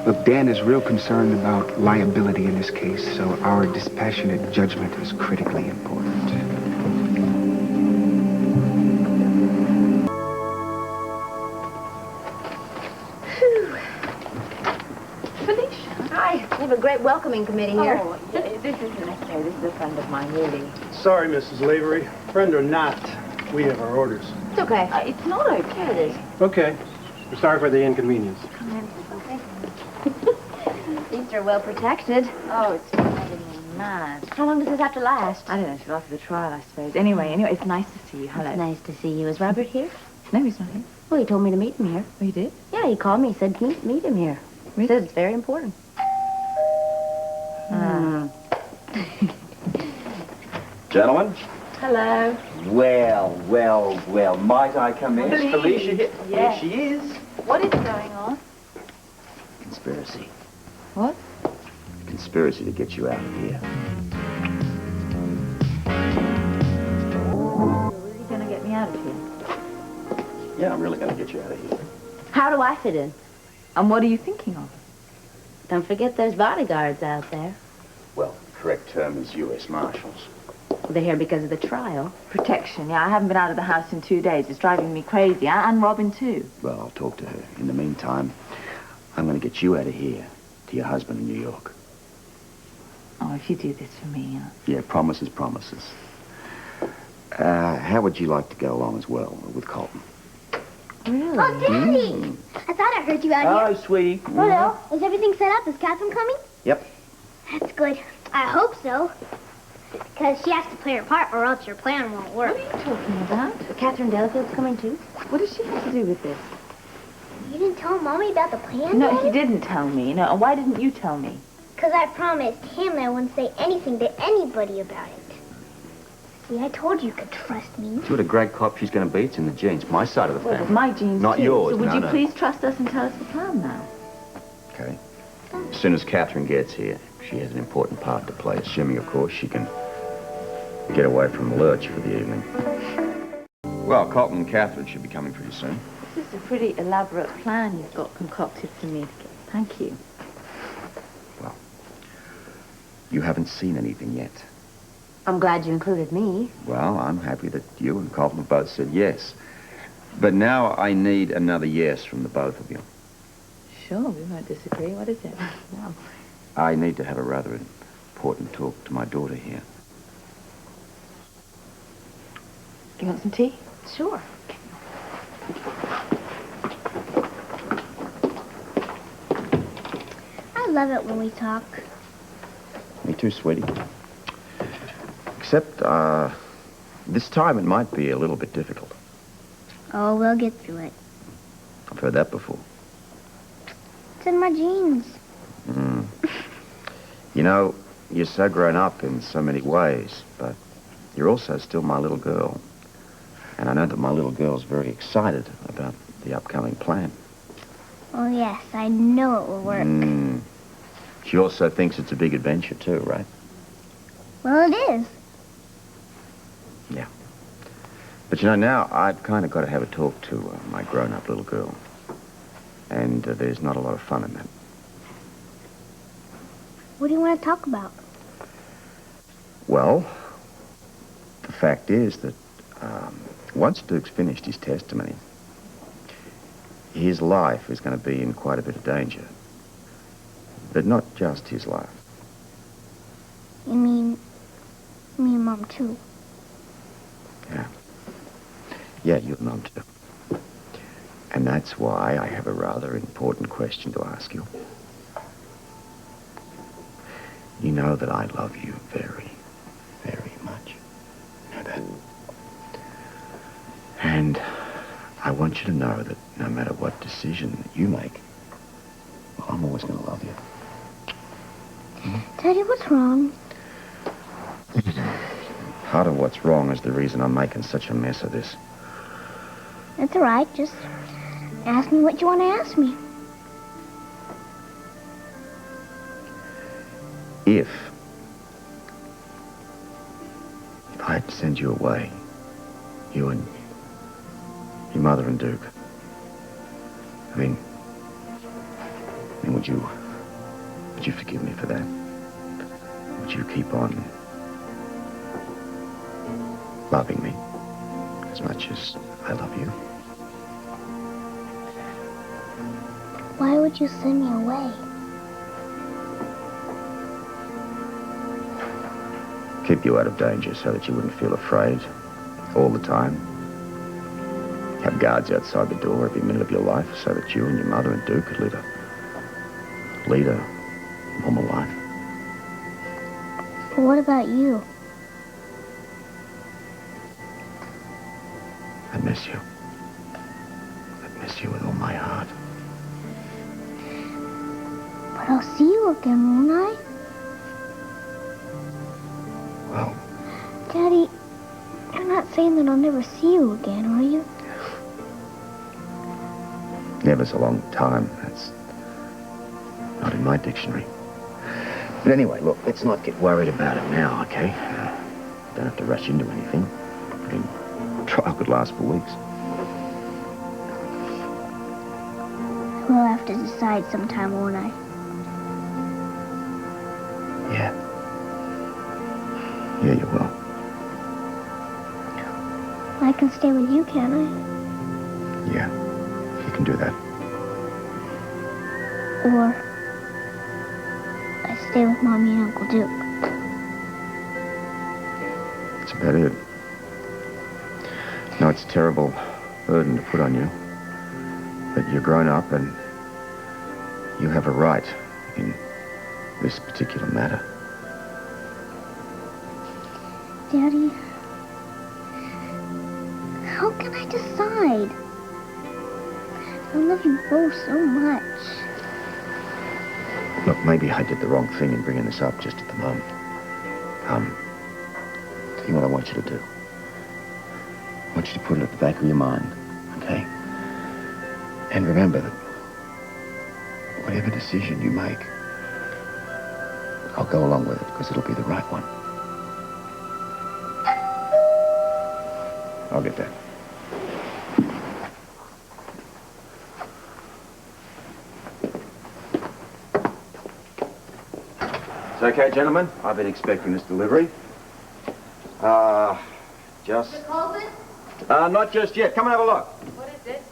Look, Dan is real concerned about liability in this case, so our dispassionate judgment is critically important. Hi. We have a great welcoming committee here. Oh, yeah, this isn't necessary. This is a friend of mine, really. Sorry, Mrs. Lavery. Friend or not, we have our orders. It's okay. It's not okay. It is. Okay. We're sorry for the inconvenience. Come in. These are well protected. Oh, it's driving me mad. How long does this have to last? I don't know. Till after the trial, I suppose. Anyway, it's nice to see you. Hello. It's nice to see you. Is Robert here? No, he's not here. Well, he told me to meet him here. Oh, you did? Yeah, he called me. He said, meet him here. He said it's very important. Gentlemen? Hello. Well, might I come in? Please. Is Felicia here? Yes. Here she is. What is going on? Conspiracy. What? Conspiracy to get you out of here. You're really going to get me out of here? Yeah, I'm really going to get you out of here. How do I fit in? And what are you thinking of? Don't forget there's bodyguards out there. Well, the correct term is U.S. Marshals. They're here because of the trial. Protection, yeah. I haven't been out of the house in 2 days. It's driving me crazy. And Robin, too. Well, I'll talk to her. In the meantime, I'm going to get you out of here to your husband in New York. Oh, if you do this for me, Yeah, promises. How would you like to go along as well with Colton? Really? Oh, Daddy! I thought I heard you out Hi, here. sweetie. Hello. Is everything set up? Is Catherine coming? Yep. That's good. I hope so. Because she has to play her part or else your plan won't work. What are you talking about? Catherine Delafield's coming too. What does she have to do with this? You didn't tell Mommy about the plan, No, Daddy? he didn't tell me. No, why didn't you tell me? Because I promised him that I wouldn't say anything to anybody about it. See, I told you could trust me. See what a great cop she's going to be? It's in the genes. My side of the Well, family. it's my genes, Not too. yours. So would No, you no. please trust us and tell us the plan now? Okay. As soon as Catherine gets here, she has an important part to play, assuming, of course, she can get away from Lurch for the evening. Well, Colton and Catherine should be coming pretty soon. This is a pretty elaborate plan you've got concocted for me to get. Thank you. Well, you haven't seen anything yet. I'm glad you included me. Well, I'm happy that you and Colton have both said yes. But now I need another yes from the both of you. Sure, we won't disagree. What is it? Well, I need to have a rather important talk to my daughter here. do you want some tea? Sure. I love it when we talk. Me too, sweetie. Except, this time it might be a little bit difficult. Oh, we'll get through it. I've heard that before. It's in my genes. You know, you're so grown up in so many ways, but you're also still my little girl. And I know that my little girl's very excited about the upcoming plan. Oh, yes, I know it will work. She also thinks it's a big adventure too, right? Well, it is. Yeah. But you know, now I've kind of got to have a talk to my grown-up little girl. And there's not a lot of fun in that. What do you want to talk about? Well, the fact is that once Duke's finished his testimony, his life is going to be in quite a bit of danger. But not just his life. You mean me and Mom, too? Yeah. Yeah, your mum too. And that's why I have a rather important question to ask you. You know that I love you very, very much. You know that? And I want you to know that no matter what decision that you make, well, I'm always going to love you. Daddy, what's wrong? Part of what's wrong is the reason I'm making such a mess of this. That's all right. Just ask me what you want to ask me. If I had to send you away, you and your mother and Duke, I mean, would you forgive me for that? Would you keep on loving me as much as I love you? Why would you send me away? Keep you out of danger so that you wouldn't feel afraid all the time. Have guards outside the door every minute of your life so that you and your mother and Duke could lead a normal life. But what about you? I miss you. I miss you with all my heart. But I'll see you again, won't I? Well... Daddy, you're not saying that I'll never see you again, are you? Never's a long time. That's not in my dictionary. But anyway, look, let's not get worried about it now, okay? Don't have to rush into anything. I mean, trial could last for weeks. We'll have to decide sometime, won't I? Yeah. Yeah, you will. I can stay with you, can't I? Yeah, you can do that. Or I stay with Mommy and Uncle Duke. That's about it. No, it's a terrible burden to put on you. But you're grown up and you have a right in this particular matter. Daddy, how can I decide? I love you both so much. Look, maybe I did the wrong thing in bringing this up just at the moment. Tell you what I want you to do. I want you to put it at the back of your mind, okay? And remember that whatever decision you make, I'll go along with it because it'll be the right one. I'll get that. It's okay, gentlemen. I've been expecting this delivery. Just... not just yet. Come and have a look. What is it?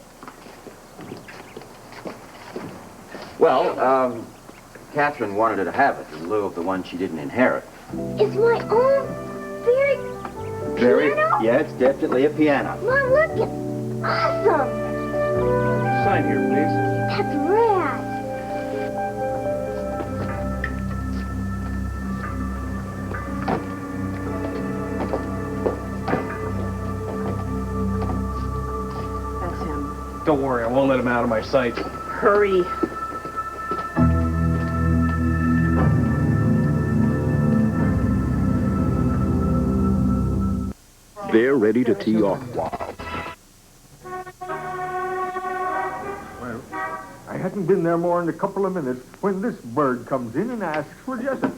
Well, Catherine wanted her to have it in lieu of the one she didn't inherit. It's my own piano? Yeah, it's definitely a piano. Mom, look, it's awesome. Sign here, please. That's rad. That's him. Don't worry, I won't let him out of my sight. Hurry. They're ready to tee off wild. Well, I hadn't been there more than a couple of minutes when this bird comes in and asks for Jessup.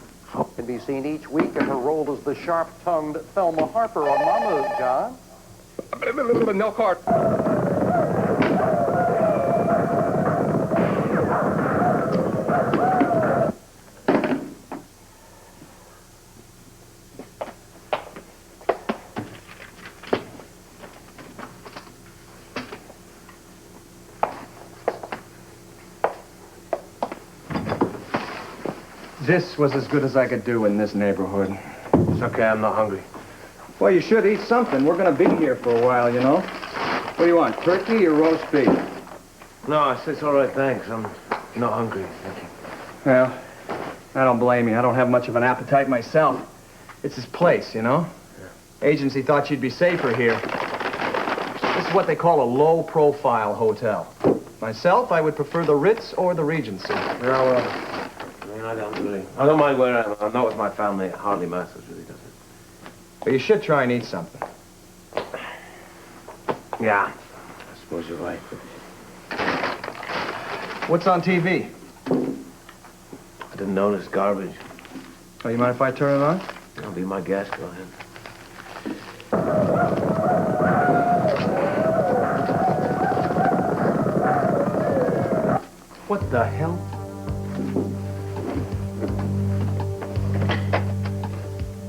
Can be seen each week in her role as the sharp-tongued Thelma Harper on Mama, John. Milk cart. This was as good as I could do in this neighborhood. It's okay, I'm not hungry. Well, you should eat something. We're going to be here for a while, you know. What do you want, turkey or roast beef? No, it's all right, thanks. I'm not hungry, thank you. Well, I don't blame you. I don't have much of an appetite myself. It's his place, you know? Yeah. Agency thought you'd be safer here. This is what they call a low-profile hotel. Myself, I would prefer the Ritz or the Regency. Yeah, well, I mean, I don't mind where I'm not with my family. It hardly matters, really, does it? But you should try and eat something. Yeah, I suppose you're right. What's on TV? I didn't notice. Garbage. Oh, you mind if I turn it on? I'll be my guest. Go ahead. What the hell?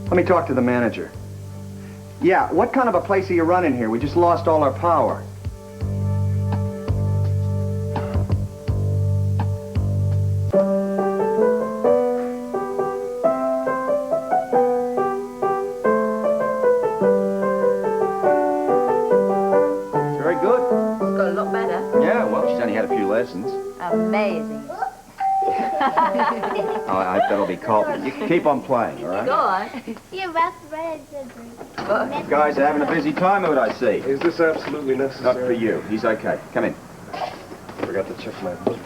Let me talk to the manager. Yeah, what kind of a place are you running here? We just lost all our power. Very good. It's got a lot better. Yeah, well, she's only had a few lessons. Amazing. Oh, that'll be cold. You can keep on playing, all right? Go on. Yeah, that's right. You guys are having a busy time, what I see. Is this absolutely necessary? Not for you. He's okay. Come in. Forgot to check my books.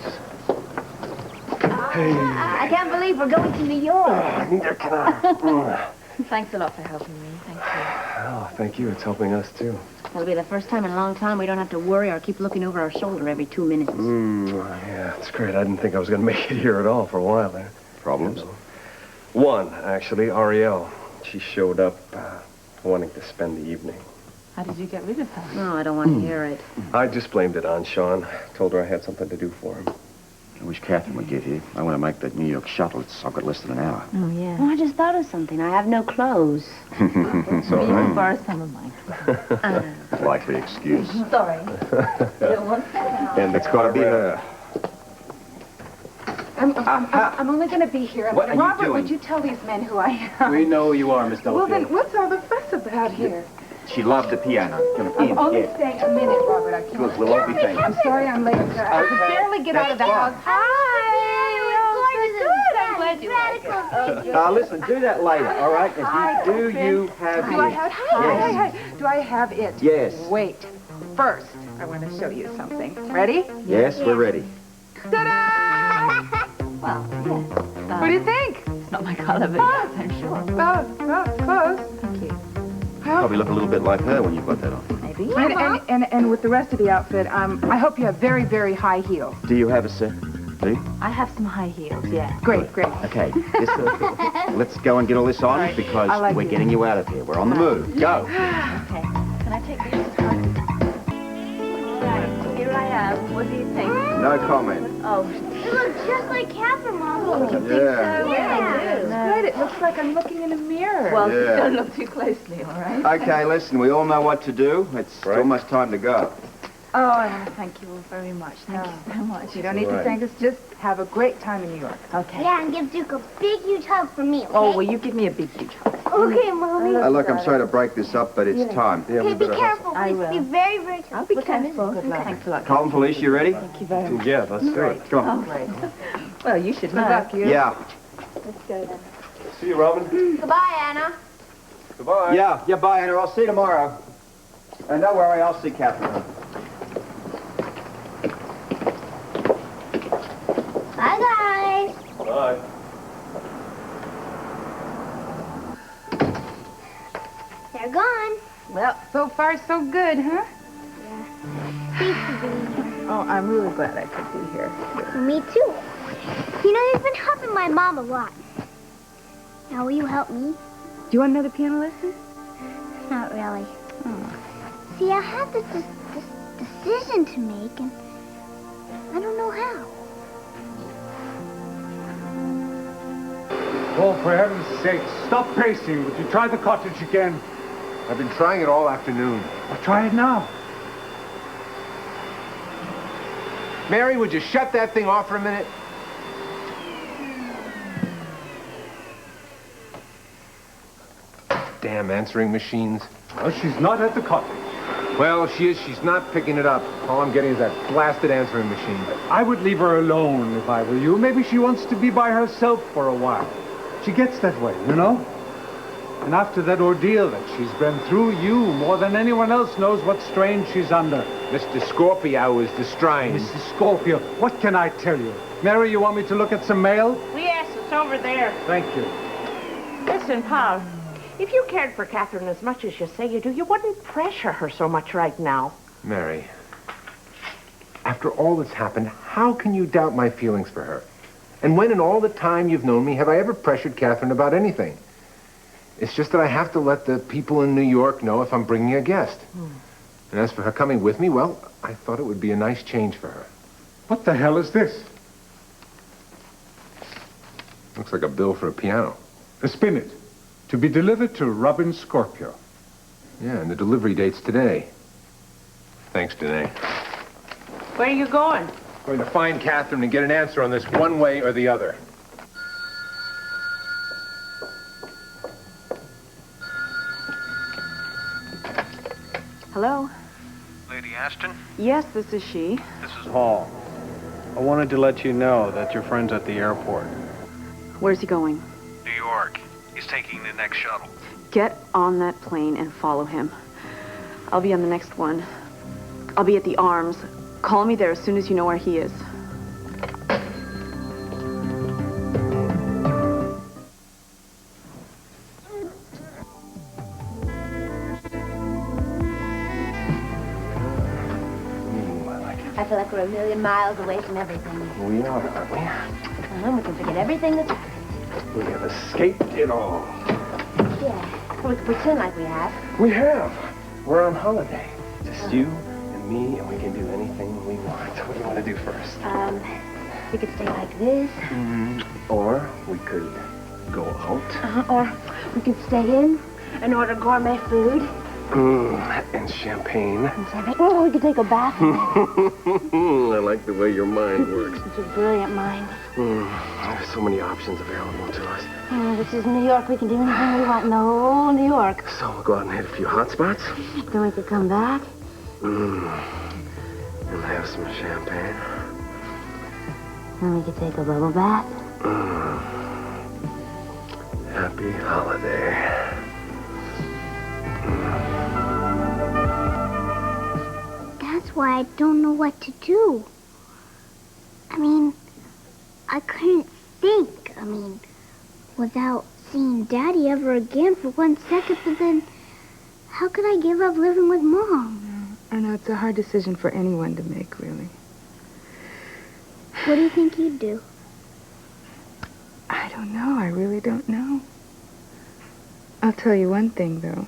I can't believe we're going to New York. Neither can I. Thanks a lot for helping me. Thank you. Oh, thank you. It's helping us, too. It'll be the first time in a long time we don't have to worry or keep looking over our shoulder every 2 minutes. Yeah, it's great. I didn't think I was going to make it here at all for a while there. Problems? One, actually, Ariel. She showed up wanting to spend the evening. How did you get rid of her? No, I don't want to hear it. I just blamed it on Sean. Told her I had something to do for him. I wish Catherine would get here. I want to make that New York shuttle. I've got less than an hour. Oh, yeah. Well, I just thought of something. I have no clothes. It's all You can right. borrow some of mine. Likely excuse. Sorry. You don't want that? And it's got to be her. I'm only going to be here. What are you Robert, doing? would you tell these men who I am? We know who you are, Miss Well, then, Delafield. what's all the fuss about here? She loved the piano. Come I'm in, only yeah. staying a minute, Robert. I can't. Good, we'll all be thanking you. I'm sorry I'm late. I could barely get out of the house. Listen, do that later, all right? If you do, you have Do I it. have Yes. Do I have it? Yes. Wait. First, I want to show you something. Ready? Yes, we're ready. Ta-da! Well, yes. What do you think? It's not my color, but yes, I'm sure. Well, it's close. Thank you. Probably look a little bit like her when you've got that on. Maybe. And with the rest of the outfit, I hope you have very, very high heels. Do you have a set? Do you? I have some high heels, yeah. Great. Okay, let's go and get all this on because I like we're it. getting you out of here. We're on the move. Go. Okay. Can I take these? Right, here I am. What do you think? No comment. Oh, It looks just like Catherine, Mom. Yeah. It's good. It looks like I'm looking in a mirror. well, Yeah. don't look too closely, all right? Okay, listen, we all know what to do. It's almost time to go. Oh, I want to thank you all very much. Thank you so much. You don't need to thank us. Just have a great time in New York. Okay. Yeah, and give Duke a big, huge hug from me, okay? Oh, well, you give me a big huge hug. Okay, Mommy. Look, I'm sorry to break this up, but it's time. Okay, be careful. I Please will. be very, very careful. I'll be careful. Thanks a lot. Colin, Felicia, you ready? Thank you very much. Yeah, that's great. Come on. Well, you should Good know. luck, you. Yeah. Let's go then. See you, Robin. Goodbye, Anna. Goodbye. Yeah, bye, Andrew. I'll see you tomorrow. And don't worry, I'll see Catherine. Bye, guys. Bye. They're gone. Well, so far so good, huh? Thanks for being here. Oh, I'm really glad I could be here. Me too. You know, you've been helping my mom a lot. Now, will you help me? Do you want another piano lesson? Not really. See, I have this decision to make, and I don't know how. Oh, for heaven's sake, stop pacing. Would you try the cottage again? I've been trying it all afternoon. I'll try it now. Mary, would you shut that thing off for a minute? Damn answering machines. Well, she's not at the cottage. Well, she's not picking it up. All I'm getting is that blasted answering machine. I would leave her alone if I were you. Maybe she wants to be by herself for a while. She gets that way, you know? And after that ordeal that she's been through, you, more than anyone else, knows what strain she's under. Mr. Scorpio is the strain. Mrs. Scorpio, what can I tell you? Mary, you want me to look at some mail? Yes, it's over there. Thank you. Listen, Paul, if you cared for Catherine as much as you say you do, you wouldn't pressure her so much right now. Mary, after all that's happened, how can you doubt my feelings for her? And when in all the time you've known me, have I ever pressured Catherine about anything? It's just that I have to let the people in New York know if I'm bringing a guest. And as for her coming with me, well, I thought it would be a nice change for her. What the hell is this? Looks like a bill for a piano. Spin it. To be delivered to Robin Scorpio. Yeah, and the delivery date's today. Thanks, Devane. Where are you going? Going to find Catherine and get an answer on this one way or the other. Hello? Lady Ashton? Yes, this is she. This is Hall. I wanted to let you know that your friend's at the airport. Where's he going? New York. He's taking the next shuttle. Get on that plane and follow him. I'll be on the next one. I'll be at the Arms. Call me there as soon as you know where he is. I feel like we're a million miles away from everything. We are, aren't we? We can forget everything that's happened. We have escaped it all. Yeah, we can pretend like we have. We have. We're on holiday. Just you and me, and we can do anything we want. What do you want to do first? We could stay like this. Or we could go out. Or we could stay in and order gourmet food. And champagne. Oh, we could take a bath. I like the way your mind works. It's a brilliant mind. There's so many options available to us. This is New York. We can do anything we want in the whole New York. So we'll go out and hit a few hot spots. Then we could come back. And have some champagne. Then we could take a bubble bath. Happy holiday. That's why I don't know what to do. I mean, I couldn't think. Without seeing Daddy ever again for 1 second, but then how could I give up living with Mom? I know it's a hard decision for anyone to make, really. What do you think you'd do? I don't know. I really don't know. I'll tell you one thing, though.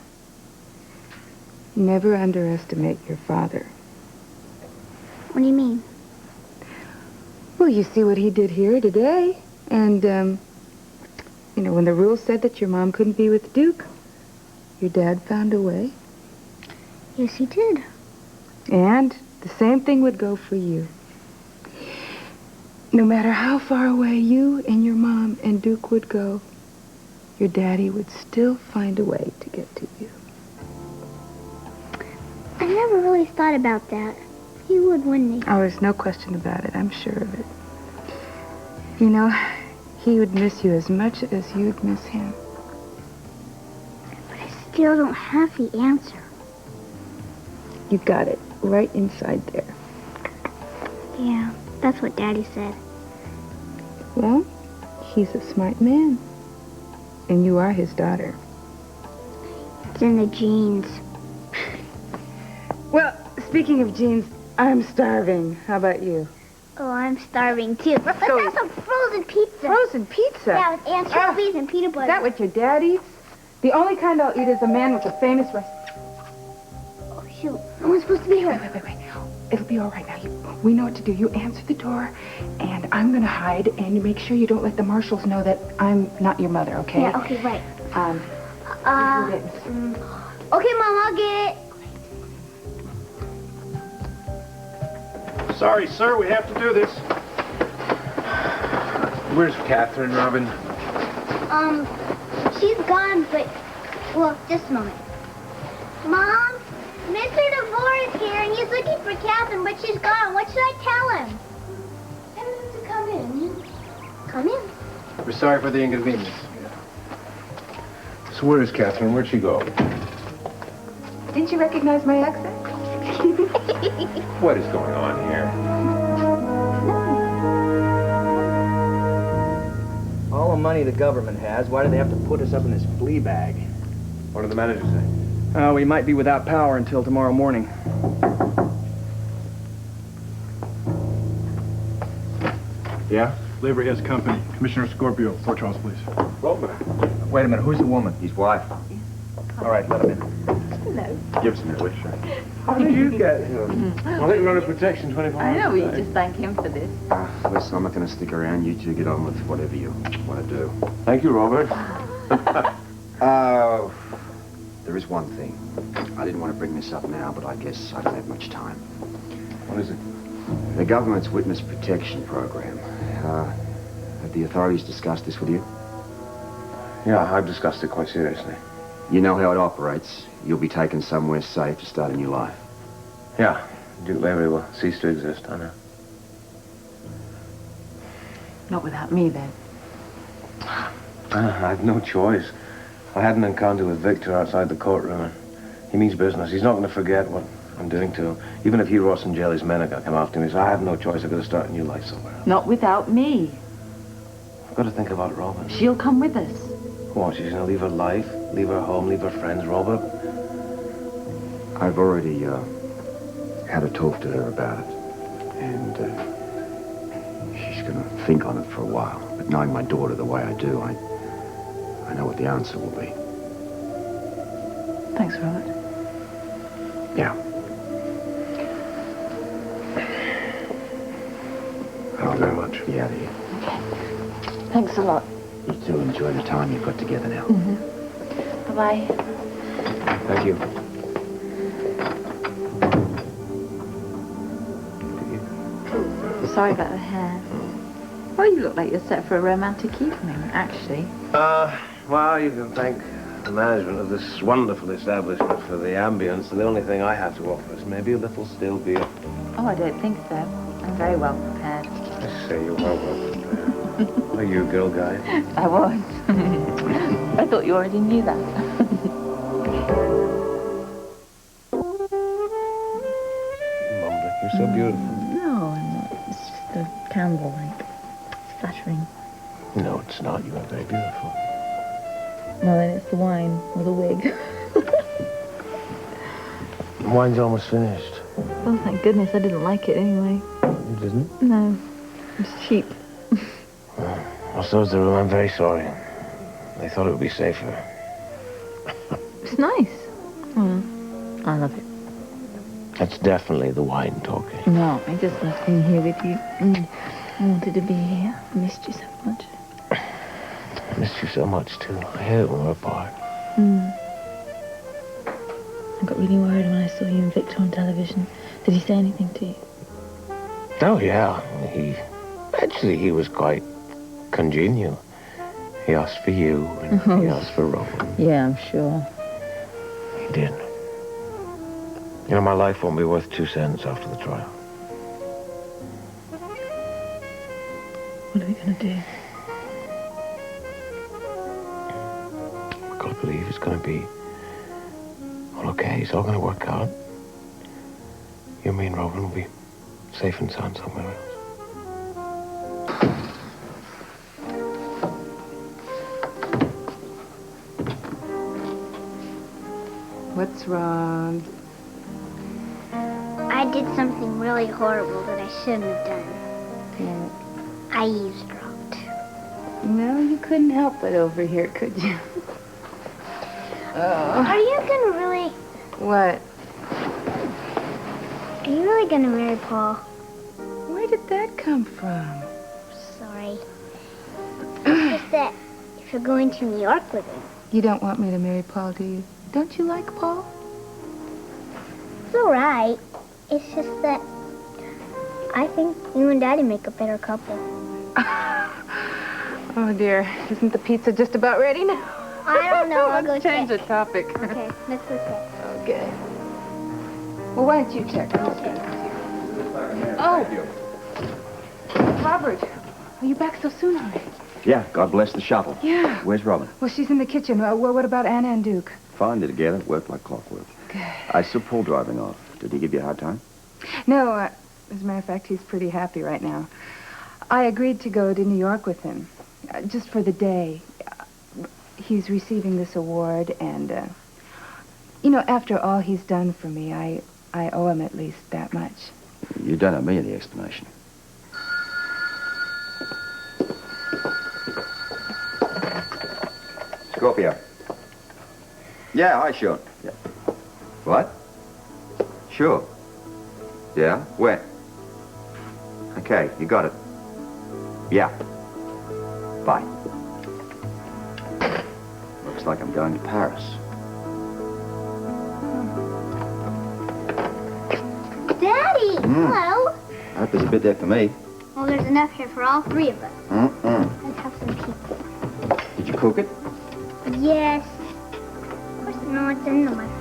Never underestimate your father. What do you mean? Well, you see what he did here today. And, when the rules said that your mom couldn't be with Duke, your dad found a way. Yes, he did. And the same thing would go for you. No matter how far away you and your mom and Duke would go, your daddy would still find a way to get to you. I never really thought about that. He would, wouldn't he? Oh, there's no question about it. I'm sure of it. He would miss you as much as you'd miss him. But I still don't have the answer. You got it right inside there. Yeah, that's what Daddy said. Well, he's a smart man. And you are his daughter. It's in the genes. Well, speaking of genes, I'm starving. How about you? Oh, I'm starving too. Let's have some frozen pizza. Frozen pizza? Yeah, with anchovies and peanut butter. Is that what your dad eats? The only kind I'll eat is a man with a famous recipe. Oh, shoot. No one's supposed to be here. Wait. It'll be all right now. We know what to do. You answer the door, and I'm going to hide, and you make sure you don't let the marshals know that I'm not your mother, okay? Yeah, okay, right. Okay, Mom, I'll get it. Sorry, sir, we have to do this. Where's Catherine, Robin? She's gone, but... Well, just a moment. Mom? Mr. DeVore here, and he's looking for Catherine, but she's gone. What should I tell him? Tell him to come in. Come in. We're sorry for the inconvenience. So where is Catherine? Where'd she go? Didn't you recognize my accent? What is going on here? All the money the government has, why do they have to put us up in this flea bag? What did the manager say? We might be without power until tomorrow morning. Yeah? Lavery has company. Commissioner Scorpio, Fort Charles Police. Roman. Wait a minute, who's the woman? His wife. All right, let him in. Hello. Give us a minute, will you? How did you get him? I think we're under protection 24 hours I know, we a day. just thank him for this. Listen, I'm not going to stick around. You two get on with whatever you want to do. Thank you, Robert. There is one thing. I didn't want to bring this up now, but I guess I don't have much time. What is it? The government's witness protection program. Have the authorities discussed this with you? Yeah, I've discussed it quite seriously. You know how it operates. You'll be taken somewhere safe to start a new life. Yeah, Duke Lavery will cease to exist, I know. Not without me, then. I've no choice. I had an encounter with Victor outside the courtroom, and he means business. He's not going to forget what I'm doing to him. Even if he rots in jail, his men are going to come after me, so I have no choice. I've got to start a new life somewhere else. Not without me. I've got to think about Robin. She'll come with us. What, she's going to leave her life, leave her home, leave her friends, Robert? I've already had a talk to her about it, and she's going to think on it for a while. But knowing my daughter the way I do, I know what the answer will be. Thanks, Robert. Yeah. Thank you very much. Be out of here. Thanks a lot. You two enjoy the time you've got together now. Bye-bye. Thank you. Sorry about the hair. Well, you look like you're set for a romantic evening, actually. Well, you can thank the management of this wonderful establishment for the ambience. The only thing I have to offer is maybe a little still beer. Oh, I don't think so. I'm very well prepared. I say you're well prepared. Are you, girl guide? I was. I thought you already knew that. Mumbling. You're so beautiful. No, I'm not. It's just a candle, like, flattering. No, it's not. You are very beautiful. Well, then it's the wine or the wig. The wine's almost finished. Oh, thank goodness I didn't like it anyway. You didn't? No, it's cheap. Well, so's the room. I'm very sorry. They thought it would be safer. It's nice. Oh, I love it. That's definitely the wine talking. No, I just loved being here with you. I wanted to be here. I missed you so much. I missed you so much, too. I hate it when we're apart. I got really worried when I saw you and Victor on television. Did he say anything to you? Oh, yeah. He was quite congenial. He asked for you, and he asked for Robin. Yeah, I'm sure. He did. You know, my life won't be worth 2 cents after the trial. What are we going to do? I've got to believe it's going to be all okay. It's all going to work out. You, me, and Robin will be safe and sound somewhere else. What's wrong? I did something really horrible that I shouldn't have done. I eavesdropped. No, you couldn't help it over here, could you? Are you gonna really... What? Are you really gonna marry Paul? Where did that come from? Sorry. It's just that if you're going to New York with him... You don't want me to marry Paul, do you? Don't you like Paul? It's all right. It's just that I think you and Daddy make a better couple. Oh, dear. Isn't the pizza just about ready now? I don't know. I'll go Let's change check. the topic. Okay, let's go check. Okay. Well, why don't you check? Oh, Robert, are you back so soon already? Yeah, God bless the shuttle. Yeah. Where's Robin? Well, she's in the kitchen. What about Anna and Duke? Fine, they're together. Work like clockwork. Good. I saw Paul driving off. Did he give you a hard time? No, as a matter of fact, he's pretty happy right now. I agreed to go to New York with him, just for the day. He's receiving this award, and, you know, after all he's done for me, I owe him at least that much. You don't owe me any explanation. Scorpio. Yeah, hi, Sean. Yeah. What? Sure. Yeah? When? Okay, you got it. Yeah. Bye. Looks like I'm going to Paris. Daddy! Hello. I hope there's a bit there for me. Well, there's enough here for all three of us. Let's have some pizza. Did you cook it? Yes. Of course, no, it's in the microwave.